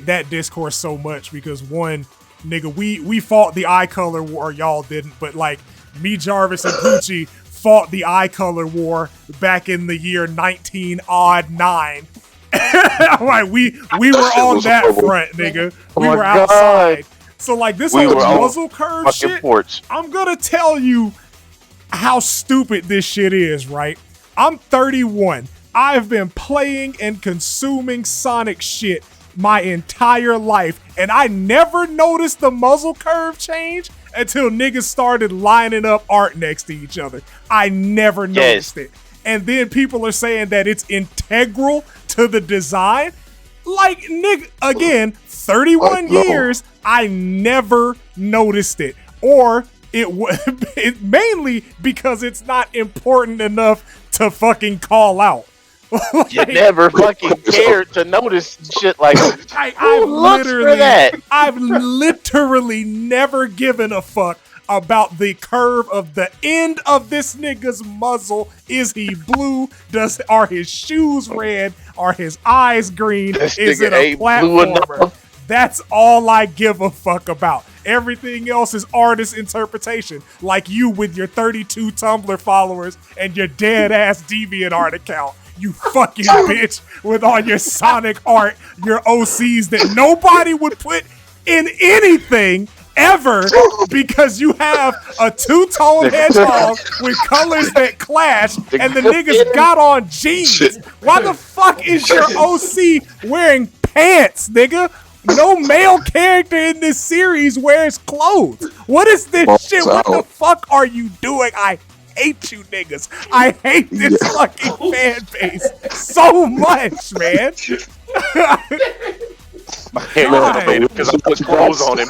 [SPEAKER 1] that discourse so much because one, nigga, we fought the eye color war, y'all didn't, but like me, Jarvis, and Poochie fought the eye color war back in the year 1909. Like we were on that front, nigga. We
[SPEAKER 5] my
[SPEAKER 1] were
[SPEAKER 5] God.
[SPEAKER 1] outside. So like this
[SPEAKER 5] We
[SPEAKER 1] whole
[SPEAKER 5] were on
[SPEAKER 1] muzzle curve
[SPEAKER 5] Fucking
[SPEAKER 1] shit.
[SPEAKER 5] porch.
[SPEAKER 1] I'm gonna tell you how stupid this shit is, right? I'm 31. I've been playing and consuming Sonic shit my entire life, and I never noticed the muzzle curve change until niggas started lining up art next to each other. I never noticed it. And then people are saying that it's integral to the design. Like, nigga, again, 31 years, I never noticed it. Or it mainly because it's not important enough to fucking call out. Like,
[SPEAKER 5] You never fucking cared to notice shit like
[SPEAKER 1] I've
[SPEAKER 5] looks for
[SPEAKER 1] literally,
[SPEAKER 5] that?
[SPEAKER 1] I've literally never given a fuck about the curve of the end of this nigga's muzzle. Is he blue? Are his shoes red? Are his eyes green?
[SPEAKER 5] This
[SPEAKER 1] Is
[SPEAKER 5] nigga
[SPEAKER 1] it a
[SPEAKER 5] ain't blue
[SPEAKER 1] platformer?
[SPEAKER 5] enough.
[SPEAKER 1] That's all I give a fuck about. Everything else is artist interpretation. Like you with your 32 Tumblr followers and your dead ass DeviantArt account. You fucking bitch with all your Sonic art, your OCs that nobody would put in anything ever because you have a two-tone hedgehog with colors that clash and the niggas got on jeans. Why the fuck is your OC wearing pants, nigga? No male character in this series wears clothes. What is this shit? What the fuck are you doing? I hate you niggas. I hate this fucking fan base so much, man.
[SPEAKER 5] My hair elevated because I put clothes on him.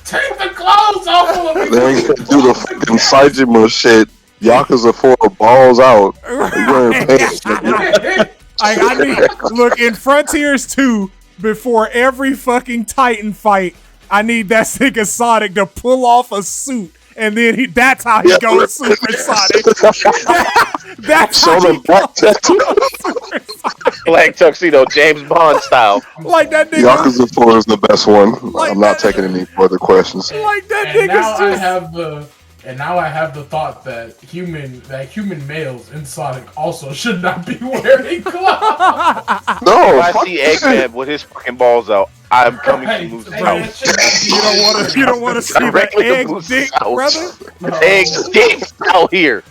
[SPEAKER 3] Take the clothes off of me.
[SPEAKER 2] They ain't gonna do the fucking Saijima shit. Yakuza 4 balls out. You wearing pants, nigga.
[SPEAKER 1] I need look in Frontiers 2 before every fucking Titan fight. I need that nigga Sonic to pull off a suit. And then that's how he goes Super Sonic. That's how he goes Super Sonic.
[SPEAKER 5] Black tuxedo, James Bond style.
[SPEAKER 1] Like that nigga.
[SPEAKER 2] Yakuza 4 is the best one.
[SPEAKER 1] Like
[SPEAKER 2] I'm not
[SPEAKER 1] that-
[SPEAKER 2] taking any further questions.
[SPEAKER 1] Like that
[SPEAKER 3] And now
[SPEAKER 1] nigga's
[SPEAKER 3] I
[SPEAKER 1] just.
[SPEAKER 3] have the And now I have the thought that human males in Sonic also should not be wearing gloves.
[SPEAKER 2] No,
[SPEAKER 5] If I
[SPEAKER 2] fuck
[SPEAKER 5] see
[SPEAKER 2] that.
[SPEAKER 5] Eggman with his fucking balls out, I'm coming to Moose's
[SPEAKER 3] Right.
[SPEAKER 5] house.
[SPEAKER 1] You don't want to see the
[SPEAKER 5] Directly to
[SPEAKER 1] egg
[SPEAKER 5] Moose's
[SPEAKER 1] dick,
[SPEAKER 5] house.
[SPEAKER 1] brother.
[SPEAKER 5] Egg dicks out here.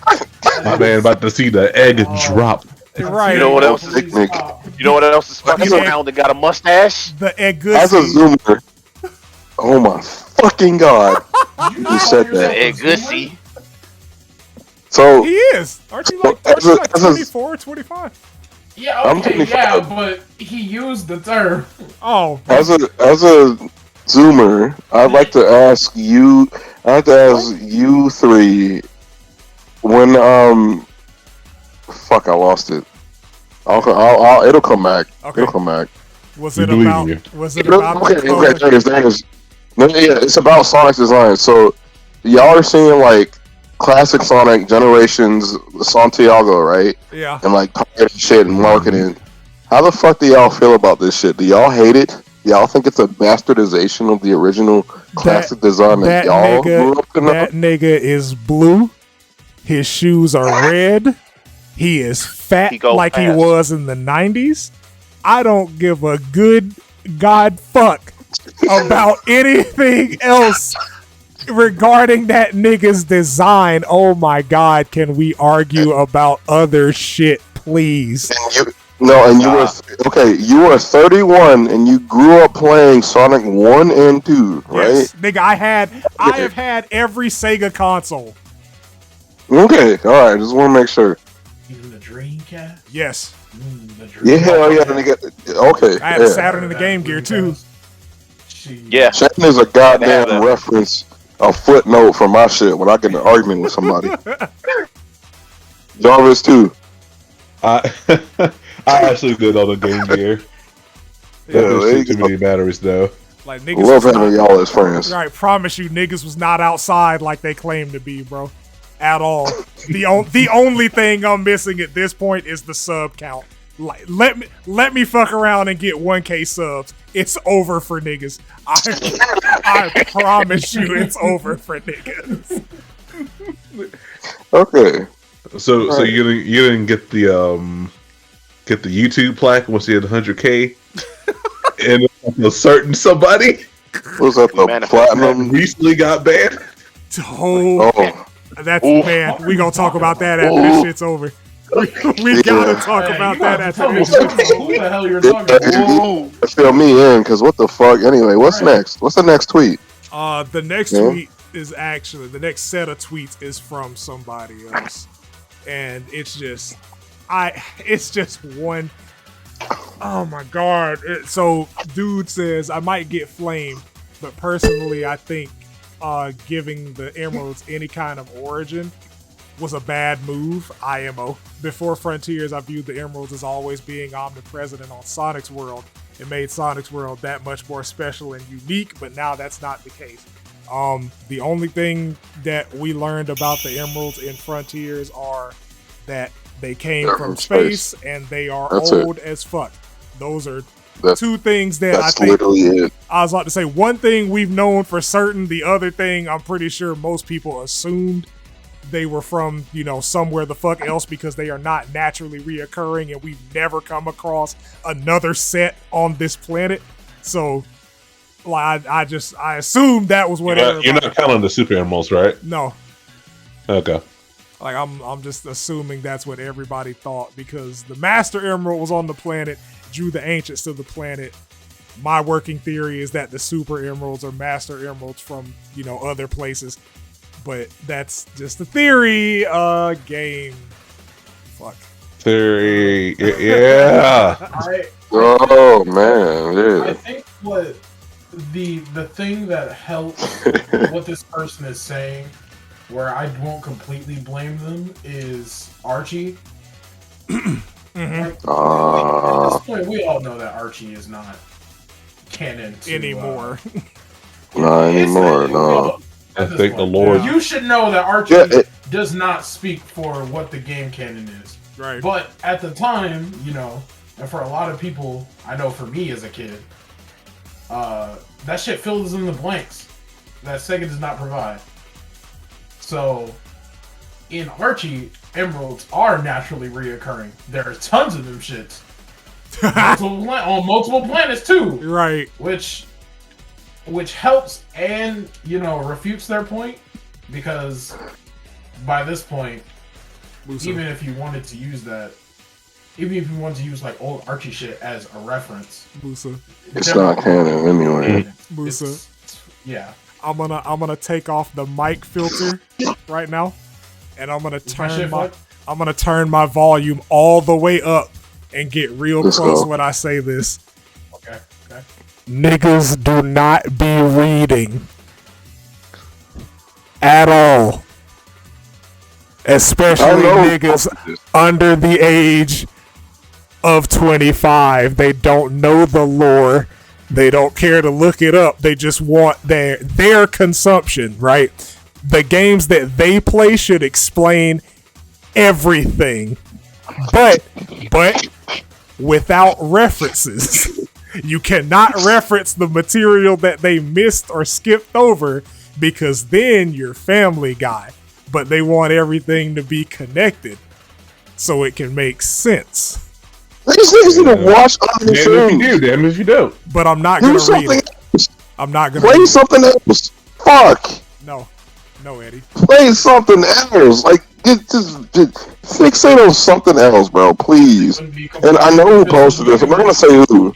[SPEAKER 4] My man about to see the egg drop.
[SPEAKER 1] Right.
[SPEAKER 5] You know what else is
[SPEAKER 2] Picnic.
[SPEAKER 5] You know what else is fucking
[SPEAKER 1] The egg-
[SPEAKER 5] round and got a mustache?
[SPEAKER 1] The egg
[SPEAKER 2] As a zoomer, oh my fucking god, you said that.
[SPEAKER 5] Egg Gussy.
[SPEAKER 2] So
[SPEAKER 1] He is. Aren't you like,
[SPEAKER 2] As a-
[SPEAKER 1] 24, 25?
[SPEAKER 3] Yeah,
[SPEAKER 2] I'm
[SPEAKER 3] okay,
[SPEAKER 2] 25.
[SPEAKER 3] yeah, but he used the term.
[SPEAKER 1] Oh,
[SPEAKER 2] as a zoomer, I'd like to ask you. I'd like to ask you three. When fuck, I lost it. I'll it'll come back.
[SPEAKER 1] Okay.
[SPEAKER 2] It'll come back.
[SPEAKER 1] was
[SPEAKER 4] We
[SPEAKER 1] it
[SPEAKER 4] believe
[SPEAKER 1] about?
[SPEAKER 4] in you.
[SPEAKER 1] Was it about?
[SPEAKER 2] Okay,
[SPEAKER 1] the color?
[SPEAKER 2] no, yeah, it's about Sonic's design. So y'all are seeing like classic Sonic Generations Santiago, right?
[SPEAKER 1] Yeah.
[SPEAKER 2] And like pirate shit and marketing. How the fuck do y'all feel about this shit? Do y'all hate it? Y'all think it's a bastardization of the original classic design that y'all grew up to know?
[SPEAKER 1] That nigga is blue. His shoes are red. He is fat
[SPEAKER 5] He go
[SPEAKER 1] like he
[SPEAKER 5] fast.
[SPEAKER 1] was in the 90s. I don't give a good god fuck about anything else regarding that nigga's design. Oh my god, can we argue about other shit, please?
[SPEAKER 2] And you were okay. You were 31 and you grew up playing Sonic 1 and 2, right?
[SPEAKER 1] Yes, nigga, I have had every Sega console.
[SPEAKER 2] Okay, all right. Just want to make sure.
[SPEAKER 3] Even the Dreamcast?
[SPEAKER 1] Yes,
[SPEAKER 3] The
[SPEAKER 2] Yeah,
[SPEAKER 3] Dreamcast.
[SPEAKER 2] hell yeah, nigga. Okay,
[SPEAKER 1] I had a
[SPEAKER 2] yeah.
[SPEAKER 1] Saturn and the Game Gear too.
[SPEAKER 5] Yeah.
[SPEAKER 2] Chatting is a
[SPEAKER 5] have
[SPEAKER 2] goddamn
[SPEAKER 5] that.
[SPEAKER 2] reference, a footnote for my shit when I get in an argument with somebody. Jarvis too.
[SPEAKER 4] I actually did on the Game Gear.
[SPEAKER 2] Yeah,
[SPEAKER 4] That
[SPEAKER 2] there
[SPEAKER 4] bitch
[SPEAKER 2] you
[SPEAKER 4] took too
[SPEAKER 2] go.
[SPEAKER 4] many batteries though.
[SPEAKER 1] Like niggas
[SPEAKER 2] Love
[SPEAKER 1] was
[SPEAKER 2] having
[SPEAKER 1] not,
[SPEAKER 2] y'all as friends.
[SPEAKER 1] right, promise you, niggas was not outside like they claim to be, bro. At all. The only thing I'm missing at this point is the sub count. Like, let me fuck around and get 1K subs. It's over for niggas. I promise you, it's over for niggas.
[SPEAKER 2] Okay.
[SPEAKER 4] So
[SPEAKER 2] Right.
[SPEAKER 4] you didn't get the YouTube plaque once you had 100K and a certain somebody
[SPEAKER 2] Was that the
[SPEAKER 5] manifest
[SPEAKER 2] platinum?
[SPEAKER 4] recently got banned.
[SPEAKER 1] Oh,
[SPEAKER 2] Oh,
[SPEAKER 1] that's
[SPEAKER 5] Oof.
[SPEAKER 1] man. We gonna talk about that after this shit's over. We gotta talk about that after this shit's over.
[SPEAKER 3] Who the hell you're talking about?
[SPEAKER 2] yeah, fill me in, cause what the fuck? Anyway, what's
[SPEAKER 3] Right.
[SPEAKER 2] next? What's the next tweet?
[SPEAKER 1] The next
[SPEAKER 2] Yeah.
[SPEAKER 1] tweet is actually the next set of tweets is from somebody else, and it's just one. Oh my god! So, dude says I might get flamed, but personally, I think giving the emeralds any kind of origin was a bad move. IMO. Before Frontiers, I viewed the emeralds as always being omnipresent on Sonic's world. It made Sonic's world that much more special and unique, but now that's not the case. The only thing that we learned about the emeralds in Frontiers are that they came
[SPEAKER 2] They're
[SPEAKER 1] from
[SPEAKER 2] from
[SPEAKER 1] space and they are
[SPEAKER 2] That's
[SPEAKER 1] old as fuck. Those are
[SPEAKER 2] That's-
[SPEAKER 1] two things that I
[SPEAKER 2] That's
[SPEAKER 1] think
[SPEAKER 2] literally it.
[SPEAKER 1] I was about to say. One thing we've known for certain. The other thing I'm pretty sure most people assumed they were from, somewhere the fuck else because they are not naturally reoccurring and we've never come across another set on this planet. So, like, I assumed that was what
[SPEAKER 4] You're not counting the super animals, right?
[SPEAKER 1] No,
[SPEAKER 4] Okay.
[SPEAKER 1] like I'm just assuming that's what everybody thought because the Master Emerald was on the planet, drew the ancients to the planet. My working theory is that the Super Emeralds are Master Emeralds from, other places. But that's just a theory. Game. Fuck.
[SPEAKER 4] Theory. Yeah.
[SPEAKER 2] Oh man,
[SPEAKER 3] I
[SPEAKER 2] yeah.
[SPEAKER 3] think what the thing that helps what this person is saying, where I won't completely blame them, is Archie. Like, at this point, we all know that Archie is not canon to,
[SPEAKER 1] Anymore.
[SPEAKER 2] Not
[SPEAKER 3] it's
[SPEAKER 2] anymore,
[SPEAKER 3] not-
[SPEAKER 2] no.
[SPEAKER 4] I
[SPEAKER 3] at this
[SPEAKER 4] think the
[SPEAKER 3] point.
[SPEAKER 4] Lord.
[SPEAKER 3] You should know that Archie
[SPEAKER 2] Yeah,
[SPEAKER 3] does not speak for what the game canon is.
[SPEAKER 1] Right.
[SPEAKER 3] But at the time, and for a lot of people, I know for me as a kid, that shit fills in the blanks that Sega does not provide. So, in Archie, emeralds are naturally reoccurring. There are tons of them shits. On multiple planets too.
[SPEAKER 1] Right.
[SPEAKER 3] Which helps and refutes their point, because by this point,
[SPEAKER 1] Musa.
[SPEAKER 3] even if you wanted to use like old Archie shit as a reference,
[SPEAKER 1] Musa.
[SPEAKER 2] It's not canon anyway.
[SPEAKER 1] Musa.
[SPEAKER 3] Yeah.
[SPEAKER 1] I'm gonna take off the mic filter right now, and I'm gonna turn my volume all the way up and get real close when I say this.
[SPEAKER 3] Okay.
[SPEAKER 1] Niggas do not be reading at all. Especially niggas under the age of 25. They don't know the lore. They don't care to look it up. They just want their consumption, right? The games that they play should explain everything. But without references. You cannot reference the material that they missed or skipped over, because then you're Family Guy. But they want everything to be connected so it can make sense.
[SPEAKER 2] These niggas need to watch other
[SPEAKER 4] Damn if you do, damn if you don't.
[SPEAKER 1] But I'm not going to read it. I'm not going to
[SPEAKER 2] play something else. Fuck.
[SPEAKER 1] No, Eddie.
[SPEAKER 2] Play something else. Like, just fixate on something else, bro, please. And I know who posted this. I'm not gonna say who.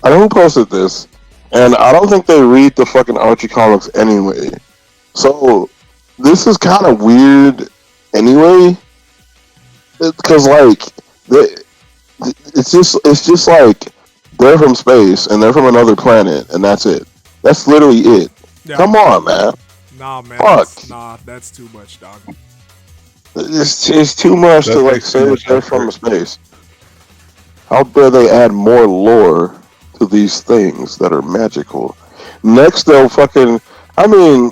[SPEAKER 2] I know who posted this, and I don't think they read the fucking Archie comics anyway. So this is kind of weird, anyway, because like it's just like they're from space and they're from another planet, and that's it. That's literally it. Yeah. Come on, man.
[SPEAKER 1] Nah, man. That's too much, dog.
[SPEAKER 2] It's too much to like say that they're from space. How dare they add more lore to these things that are magical? Next they'll fucking, I mean,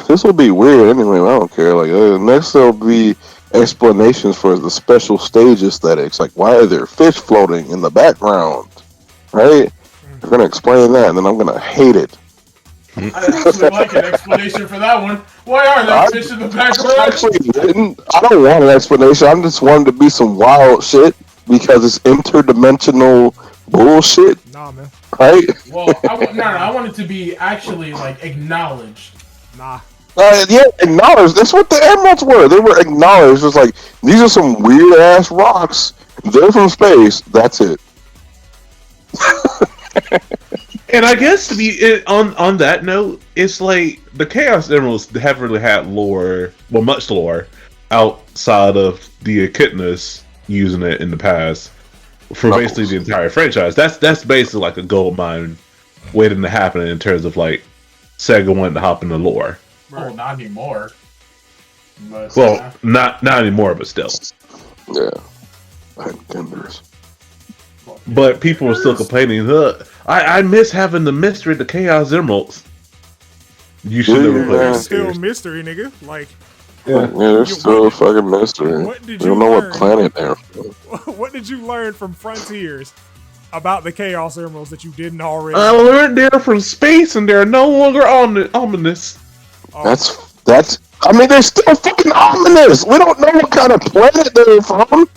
[SPEAKER 2] this will be weird anyway. I don't care. Like next there'll be explanations for the special stage aesthetics. Like, why are there fish floating in the background? Right? They're gonna explain that, and then I'm gonna hate it.
[SPEAKER 3] I actually like an explanation for that one. Why are there fish in the background?
[SPEAKER 2] I don't want an explanation. I just wanted to be some wild because it's interdimensional bullshit.
[SPEAKER 1] Nah, man.
[SPEAKER 2] Right?
[SPEAKER 3] Well, I want it to be actually like acknowledged.
[SPEAKER 1] Nah.
[SPEAKER 2] Yeah, acknowledged. That's what the emeralds were. They were acknowledged. It's like, these are some weird ass rocks. They're from space. That's it.
[SPEAKER 4] And I guess to be on that note, it's like the Chaos Emeralds haven't really had lore, well, much lore, outside of the Echidnas using it in the past for basically the entire franchise. That's basically like a gold mine waiting to happen in terms of like Sega wanting to hop in the lore.
[SPEAKER 3] Well, not anymore. But,
[SPEAKER 4] not anymore, but still.
[SPEAKER 2] Yeah. Contenders.
[SPEAKER 4] But people are still complaining. I miss having the mystery of the Chaos Emeralds. You should never play
[SPEAKER 1] it. It's still a mystery, nigga. Like,
[SPEAKER 2] there's still a fucking mystery. We don't know what planet they're from.
[SPEAKER 1] What did you learn from Frontiers about the Chaos Emeralds that you didn't already?
[SPEAKER 4] I learned they're from space and they're no longer ominous.
[SPEAKER 1] Oh.
[SPEAKER 2] That's. I mean, they're still fucking ominous. We don't know what kind of planet they're from.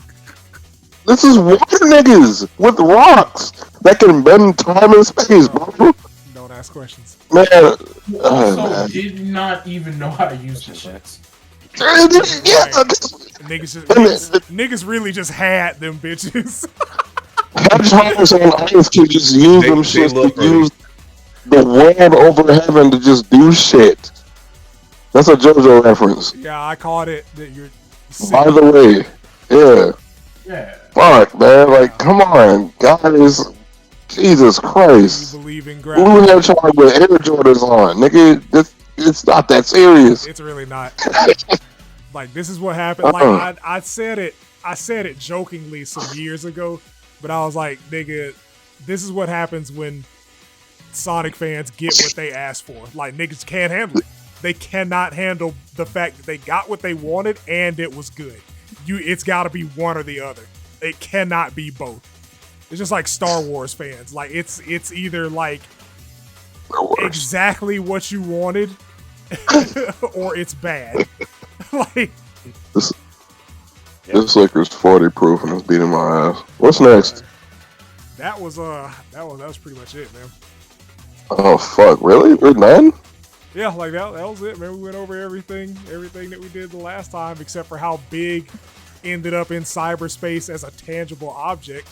[SPEAKER 2] This is water niggas with rocks that can bend time and space, bro.
[SPEAKER 1] Don't ask questions.
[SPEAKER 2] Man,
[SPEAKER 3] did not even know how to use the shits.
[SPEAKER 1] Niggas really just had them bitches.
[SPEAKER 2] Hedgehogs on Earth can just use them shit to use the world over heaven to just do shit. That's a JoJo reference.
[SPEAKER 1] Yeah, I caught it.
[SPEAKER 2] By the way,
[SPEAKER 3] yeah.
[SPEAKER 2] Fuck, man. Like, come on. Guys, Jesus Christ.
[SPEAKER 1] You believe in
[SPEAKER 2] gravity. Blue Hedgehog with Air Jordans on. Nigga, it's not that serious.
[SPEAKER 1] It's really not. Like, this is what happened. Like, I said it jokingly some years ago, but I was like, nigga, this is what happens when Sonic fans get what they asked for. Like, niggas can't handle it. They cannot handle the fact that they got what they wanted and it was good. It's got to be one or the other. It cannot be both. It's just like Star Wars fans. Like, it's either like exactly what you wanted or it's bad. Like
[SPEAKER 2] This liquor's 40 proof and it's beating my ass. What's next?
[SPEAKER 1] that was pretty much it, man.
[SPEAKER 2] Oh fuck! Really? We're done?
[SPEAKER 1] Yeah, like that was it, man. We went over everything that we did the last time, except for how big ended up in cyberspace as a tangible object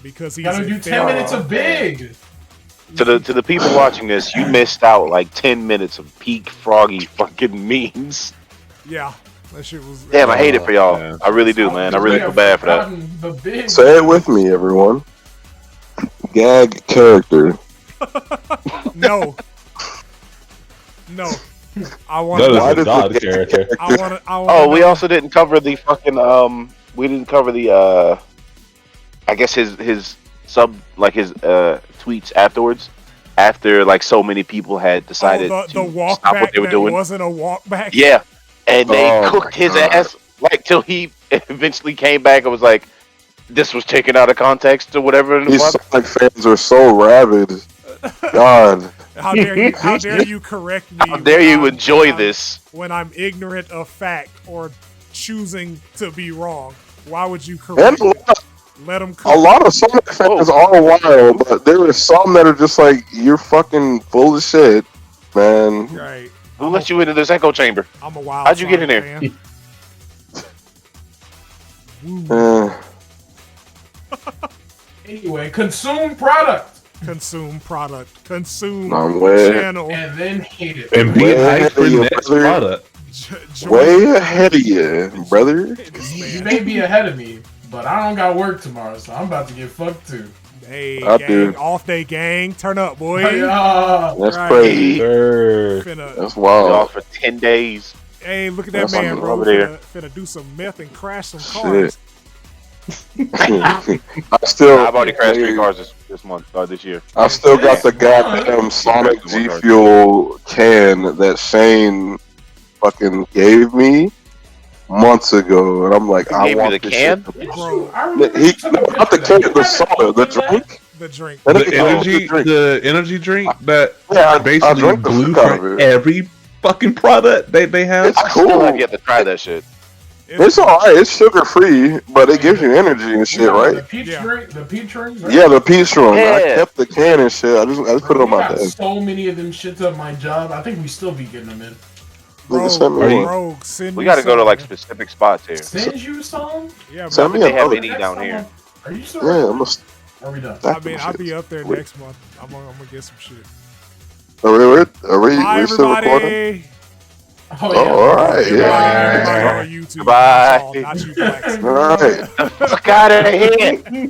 [SPEAKER 1] because he's
[SPEAKER 3] Gotta do 10 minutes of big.
[SPEAKER 5] To the people watching this, you missed out like 10 minutes of peak Froggy fucking memes.
[SPEAKER 1] Yeah, that shit was.
[SPEAKER 5] Damn, I hate it for y'all.
[SPEAKER 4] Yeah.
[SPEAKER 5] I really do, man. I really feel bad for that.
[SPEAKER 3] The big.
[SPEAKER 2] Say it with me, everyone. Gag character.
[SPEAKER 1] No. I want
[SPEAKER 4] That
[SPEAKER 1] to.
[SPEAKER 4] is a god character.
[SPEAKER 1] I want
[SPEAKER 5] Oh, we also didn't cover the fucking we didn't cover the I guess his sub like his tweets afterwards after like so many people had decided
[SPEAKER 1] the walk
[SPEAKER 5] to stop
[SPEAKER 1] back
[SPEAKER 5] what they were
[SPEAKER 1] that
[SPEAKER 5] doing.
[SPEAKER 1] wasn't a walk back.
[SPEAKER 5] Yeah, and they
[SPEAKER 2] Oh
[SPEAKER 5] cooked
[SPEAKER 2] my
[SPEAKER 5] his
[SPEAKER 2] God.
[SPEAKER 5] ass like till he eventually came back and was like, "This was taken out of context or whatever."
[SPEAKER 2] These Sonic fans are so rabid. God.
[SPEAKER 1] How dare you correct me?
[SPEAKER 5] How dare you enjoy this?
[SPEAKER 1] when I'm ignorant of fact or choosing to be wrong? Why would you
[SPEAKER 2] And
[SPEAKER 1] correct me? Let them
[SPEAKER 2] a lot of Sonic fans are wild, but there are some that are just like, you're fucking full of shit, man.
[SPEAKER 1] Right.
[SPEAKER 5] Who let you into this echo chamber?
[SPEAKER 1] I'm a wild.
[SPEAKER 5] How'd you get in
[SPEAKER 1] Sonic
[SPEAKER 5] there?
[SPEAKER 1] fan. Woo.
[SPEAKER 3] Anyway, consume product
[SPEAKER 1] Consume product. Consume
[SPEAKER 2] I'm way-
[SPEAKER 1] channel.
[SPEAKER 3] and then hate it.
[SPEAKER 4] And be
[SPEAKER 2] Way
[SPEAKER 4] hyped for
[SPEAKER 2] ahead of you,
[SPEAKER 4] next
[SPEAKER 2] brother.
[SPEAKER 4] product.
[SPEAKER 1] Join
[SPEAKER 2] Way ahead of you, brother.
[SPEAKER 1] this
[SPEAKER 3] You
[SPEAKER 1] man.
[SPEAKER 3] may be ahead of me, but I don't got work tomorrow, so I'm about to get fucked too.
[SPEAKER 1] Hey,
[SPEAKER 2] I
[SPEAKER 1] gang,
[SPEAKER 2] do.
[SPEAKER 1] off day gang, turn up, boy.
[SPEAKER 3] Yeah.
[SPEAKER 2] That's
[SPEAKER 1] Right.
[SPEAKER 2] crazy.
[SPEAKER 4] Sir.
[SPEAKER 1] Finna,
[SPEAKER 2] That's
[SPEAKER 5] We
[SPEAKER 2] wild.
[SPEAKER 5] off for 10 days.
[SPEAKER 1] hey, look at that
[SPEAKER 2] That's
[SPEAKER 1] man,
[SPEAKER 2] something
[SPEAKER 1] bro.
[SPEAKER 5] over there.
[SPEAKER 1] Finna do some meth and crash some
[SPEAKER 2] Shit.
[SPEAKER 1] cars.
[SPEAKER 2] I still,
[SPEAKER 5] I've already crashed 3 cars this month, this year.
[SPEAKER 2] I still got the goddamn Sonic G Fuel can that Shane fucking gave me months ago, and I'm like,
[SPEAKER 5] He
[SPEAKER 2] I
[SPEAKER 5] gave you
[SPEAKER 2] want
[SPEAKER 5] the
[SPEAKER 2] this
[SPEAKER 5] can?
[SPEAKER 2] shit.
[SPEAKER 1] Bro,
[SPEAKER 3] I remember
[SPEAKER 2] He,
[SPEAKER 3] you took a
[SPEAKER 2] no, not the
[SPEAKER 3] picture of
[SPEAKER 2] can,
[SPEAKER 3] that.
[SPEAKER 2] the
[SPEAKER 3] You
[SPEAKER 2] soda,
[SPEAKER 3] haven't
[SPEAKER 2] the
[SPEAKER 3] opened that?
[SPEAKER 2] drink.
[SPEAKER 1] The drink.
[SPEAKER 2] That
[SPEAKER 4] The
[SPEAKER 2] nigga told me
[SPEAKER 4] energy drink that
[SPEAKER 2] Yeah, I
[SPEAKER 4] basically
[SPEAKER 2] drank the
[SPEAKER 4] blew
[SPEAKER 2] fuck out of
[SPEAKER 4] for
[SPEAKER 2] it.
[SPEAKER 4] every fucking product they have.
[SPEAKER 2] It's
[SPEAKER 5] I still
[SPEAKER 2] cool.
[SPEAKER 5] have yet to try that shit.
[SPEAKER 2] It's alright. It's sugar free, but it gives you energy and shit,
[SPEAKER 3] You know,
[SPEAKER 2] right?
[SPEAKER 3] The peach
[SPEAKER 1] Yeah.
[SPEAKER 3] drink, the peach drinks. Right?
[SPEAKER 2] Yeah, the peach one. I
[SPEAKER 5] Yeah.
[SPEAKER 2] kept the can and shit. I just put it
[SPEAKER 3] We
[SPEAKER 2] on my
[SPEAKER 3] got
[SPEAKER 2] desk.
[SPEAKER 3] so many of them shits at my job. I think we still be getting them in.
[SPEAKER 2] Nigga, send me
[SPEAKER 4] Are you-
[SPEAKER 2] one.
[SPEAKER 1] Rogue, send
[SPEAKER 5] We
[SPEAKER 1] me
[SPEAKER 5] gotta go to
[SPEAKER 1] some.
[SPEAKER 5] like specific spots here.
[SPEAKER 3] Send you some?
[SPEAKER 1] Yeah,
[SPEAKER 2] Send
[SPEAKER 1] bro.
[SPEAKER 2] me
[SPEAKER 5] They have
[SPEAKER 2] another.
[SPEAKER 5] any down here.
[SPEAKER 3] Are you still?
[SPEAKER 2] Yeah, I'm gonna
[SPEAKER 3] Are we done?
[SPEAKER 1] I
[SPEAKER 2] stack
[SPEAKER 1] mean,
[SPEAKER 2] them
[SPEAKER 1] I'll
[SPEAKER 2] shits.
[SPEAKER 1] be up there
[SPEAKER 2] Wait.
[SPEAKER 1] next month. I'm gonna get some shit.
[SPEAKER 2] Are we
[SPEAKER 1] Bye,
[SPEAKER 2] still recording?
[SPEAKER 1] everybody.
[SPEAKER 3] Oh,
[SPEAKER 2] Oh, alright,
[SPEAKER 1] Everybody,
[SPEAKER 2] yeah.
[SPEAKER 1] everybody on YouTube.
[SPEAKER 5] Bye.
[SPEAKER 1] Not you, Flex.
[SPEAKER 2] All right.
[SPEAKER 5] Fuck out of here!